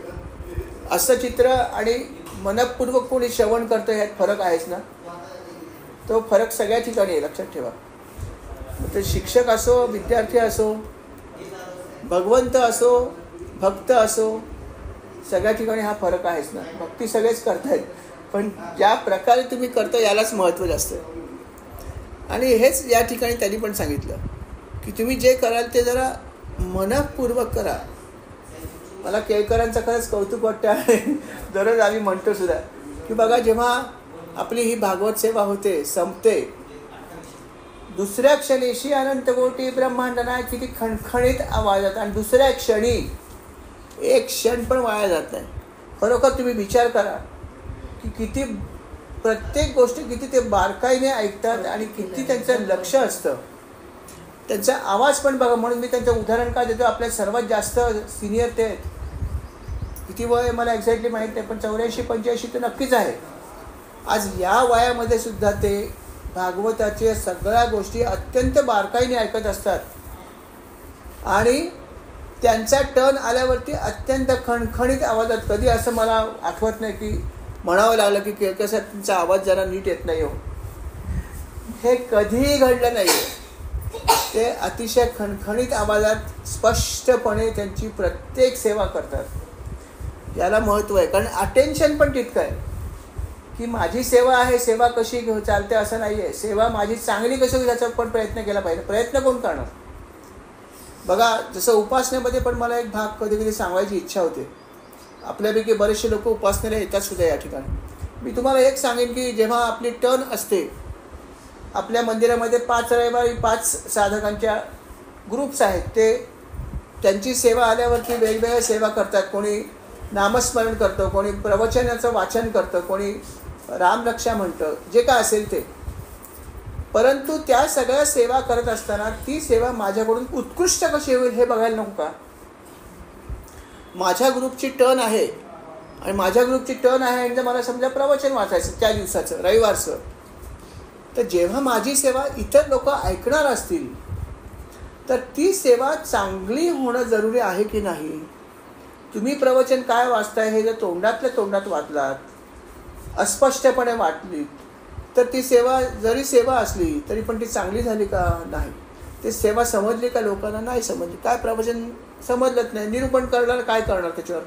असं चित्र आणि मनःपूर्वक कोणी श्रवण करतं ह्यात फरक आहेच ना. तो फरक सगळ्या ठिकाणी आहे, लक्षात ठेवा. ते शिक्षक असो, विद्यार्थी असो, भगवंत असो, भक्त असो, सगळ्या ठिकाणी हा फरक आहेच ना. भक्ती सगळेच करतायत पण ज्या प्रकारे तुम्ही करता यालाच महत्त्व जास्त आहे. आणि हेच या ठिकाणी त्यांनी पण सांगितलं की तुम्ही जे कराल ते जरा मनःपूर्वक करा. मला केळकरांचं खरंच कौतुक वाटतं आहे. दररोज आम्ही म्हणतो सुद्धा की बघा जेव्हा आपली ही भागवत सेवा होते, संपते, दुसऱ्या क्षणीशी अनंत कोटी ब्रह्मांडना किती खणखणीत आवाजात आणि दुसऱ्या क्षणी एक क्षण पण वाया जात नाही. खरोखर तुम्ही विचार करा की किती प्रत्येक गोष्ट किती ते बारकाईने ऐकतात आणि किती त्यांचं लक्ष असतं. त्यांचा आवाज पण बघा, म्हणून मी त्यांचं उदाहरण का देतो, आपल्या सर्वात जास्त सिनियर ते आहेत. किती वय मला एक्झॅक्टली माहीत नाही, पण 84-85 तर नक्कीच आहे. आज या वयामध्ये सुद्धा ते भागवताच्या सगळ्या गोष्टी अत्यंत बारकाईने ऐकत असतात आणि त्यांचा टर्न आल्यावरती अत्यंत खणखणीत आवाजात, कधी असं मला आठवत नाही की म्हणावं लागलं की केळकर साहेब तुमचा आवाज जरा नीट येत नाही हो, हे कधीही घडलं नाही. ते अतिशय खणखणीत आवाजात स्पष्टपणे त्यांची प्रत्येक सेवा करतात. याला महत्त्व आहे, कारण अटेन्शन पण तितकं आहे की माझी सेवा आहे, सेवा कशी चालते असं नाही आहे, सेवा माझी चांगली कशी होईल याचा पण प्रयत्न केला पाहिजे. प्रयत्न कोण करणार? बघा, जसं उपासनेमध्ये पण मला एक भाग कधी कधी सांगायची इच्छा होते. आपल्यापैकी बरेचसे लोक उपासनेला येतात सुद्धा या ठिकाणी. मी तुम्हाला एक सांगेन की जेव्हा आपली टर्न असते, आपल्या मंदिरामध्ये 5 रविवारी 5 साधकांच्या ग्रुप्स आहेत, ते त्यांची सेवा आल्यावरती वेगवेगळ्या सेवा करतात. कोणी नामस्मरण करतं, कोणी प्रवचनाचं वाचन करतं, कोणी रामरक्षा म्हणतं, जे काय असेल ते. परंतु त्या सगळ्या सेवा करत असताना ती सेवा माझ्याकडून उत्कृष्ट कशी होईल हे बघायला नको का? माझ्या ग्रुपची टर्न आहे आणि माझ्या ग्रुपची टर्न आहे आणि मला समजा प्रवचन वाचायचं त्या दिवसाचं रविवारचं, तर जेव्हा माझी सेवा इतर लोक ऐकणार असतील तर ती सेवा चांगली होणं जरुरी आहे की नाही? तुम्ही प्रवचन काय वाचताय हे जर तोंडातल्या तोंडात वाचलात, अस्पष्टपणे वाटली, तर ती सेवा जरी सेवा असली तरी पण ती चांगली झाली का? नाही. ते सेवा समजली का लोकांना? नाही समजली. काय प्रवचन समजलंच नाही, निरूपण करणार काय करणार त्याच्यावर?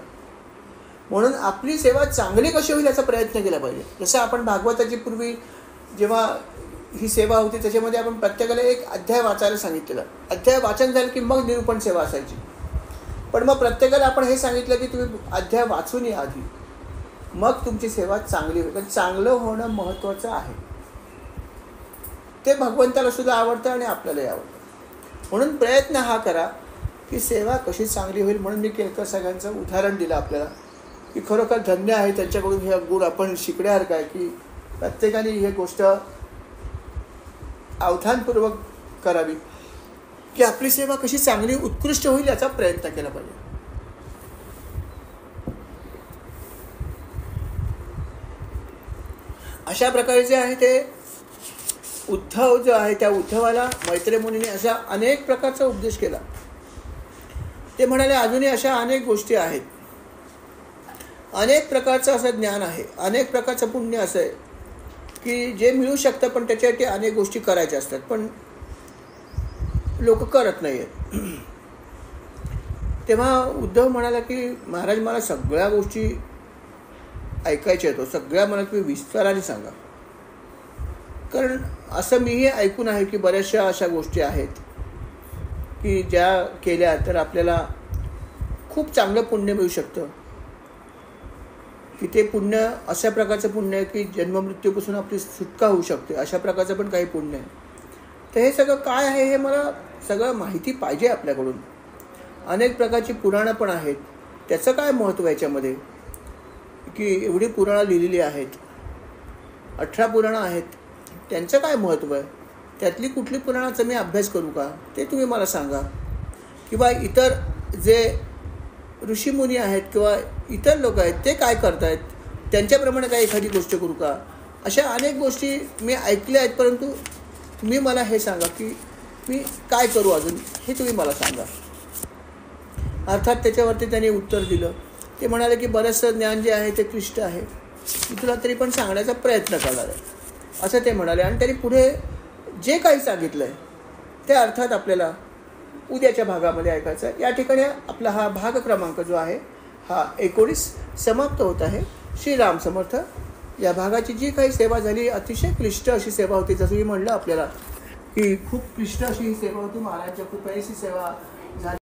म्हणून आपली सेवा चांगली कशी होईल याचा प्रयत्न केला पाहिजे. जसं आपण भागवताची पूर्वी जेव्हा ही सेवा होती त्याच्यामध्ये आपण प्रत्येकाला एक अध्याय वाचायला सांगितलेलं. अध्याय वाचन झालं की मग निरूपण सेवा असायची. पण मग प्रत्येकाला आपण हे सांगितलं की तुम्ही अध्याय वाचून या आधी, मग तुमची सेवा चांगली होईल. चांगलं होणं महत्त्वाचं आहे. ते भगवंताला सुद्धा आवडतं आणि आपल्यालाही आवडतं. म्हणून प्रयत्न हा करा की सेवा कशी चांगली होईल. म्हणून मी केळकर सगळ्यांचं उदाहरण दिलं आपल्याला की खरोखर धन्य आहे त्यांच्याकडून हे गुण आपण शिकण्यासारखं आहे की प्रत्येकाने ही गोष्ट अवधानपूर्वक करावी की आपली सेवा कशी चांगली उत्कृष्ट होईल याचा प्रयत्न केला पाहिजे. अशा प्रकारे जे आहे ते उद्धव जो आहे त्या उद्धवाला मैत्रेय मुनीने अशा अनेक प्रकारचा उपदेश केला. ते म्हणाले अजूनही अशा अनेक गोष्टी आहेत, अनेक प्रकारचं असं ज्ञान आहे, अनेक प्रकारचं पुण्य असं आहे की जे मिळू शकतं, पण त्याच्यासाठी अनेक गोष्टी करायच्या असतात, पण लोक करत नाही आहेत. तेव्हा उद्धव म्हणाला की महाराज मला सगळ्या गोष्टी ऐकायच्या आहेत, सगळ्या मला तुम्ही विस्ताराने सांगा. कारण असं मीही ऐकून आहे की बऱ्याचशा अशा गोष्टी आहेत की ज्या केल्या तर आपल्याला खूप चांगलं पुण्य मिळू शकतं. की ते पुण्य अशा प्रकारचं पुण्य आहे की जन्ममृत्यूपासून आपली सुटका होऊ शकते, अशा प्रकारचं पण काही पुण्य आहे. तर हे सगळं काय आहे हे मला सगळं माहिती पाहिजे आपल्याकडून. अनेक प्रकारची पुराणं पण आहेत, त्याचं काय महत्त्व आहे याच्यामध्ये की एवढी पुराणं लिहिलेली आहेत, 18 पुराणं आहेत, त्यांचं काय महत्त्व आहे? त्यातली कुठली पुराणाचा मी अभ्यास करू का ते तुम्ही मला सांगा. किंवा इतर जे ऋषीमुनी आहेत किंवा इतर लोक आहेत ते काय करतायत, त्यांच्याप्रमाणे काय एखादी गोष्ट करू का? अशा अनेक गोष्टी मी ऐकल्या आहेत, परंतु तुम्ही मला हे सांगा की मी काय करू अजून, हे तुम्ही मला सांगा. अर्थात त्याच्यावरती त्यांनी उत्तर दिलं. ते म्हणाले की बरंचसं ज्ञान जे आहे ते क्लिष्ट आहे, मी तुला तरी पण सांगण्याचा प्रयत्न करणार आहे असं ते म्हणाले. आणि त्यांनी पुढे जे काही सांगितलं आहे ते अर्थात आपल्याला उद्याच्या भागामध्ये ऐकायचं आहे. या ठिकाणी आपला हा भाग क्रमांक जो आहे हा 19 समाप्त होत आहे. श्रीराम समर्थ. या भागाची जी काही सेवा झाली अतिशय क्लिष्ट अशी सेवा होती. जसं मी म्हणलं आपल्याला की खूप क्लिष्ट अशी ही सेवा होती, महाराजांच्या कृपेची सेवा झाली.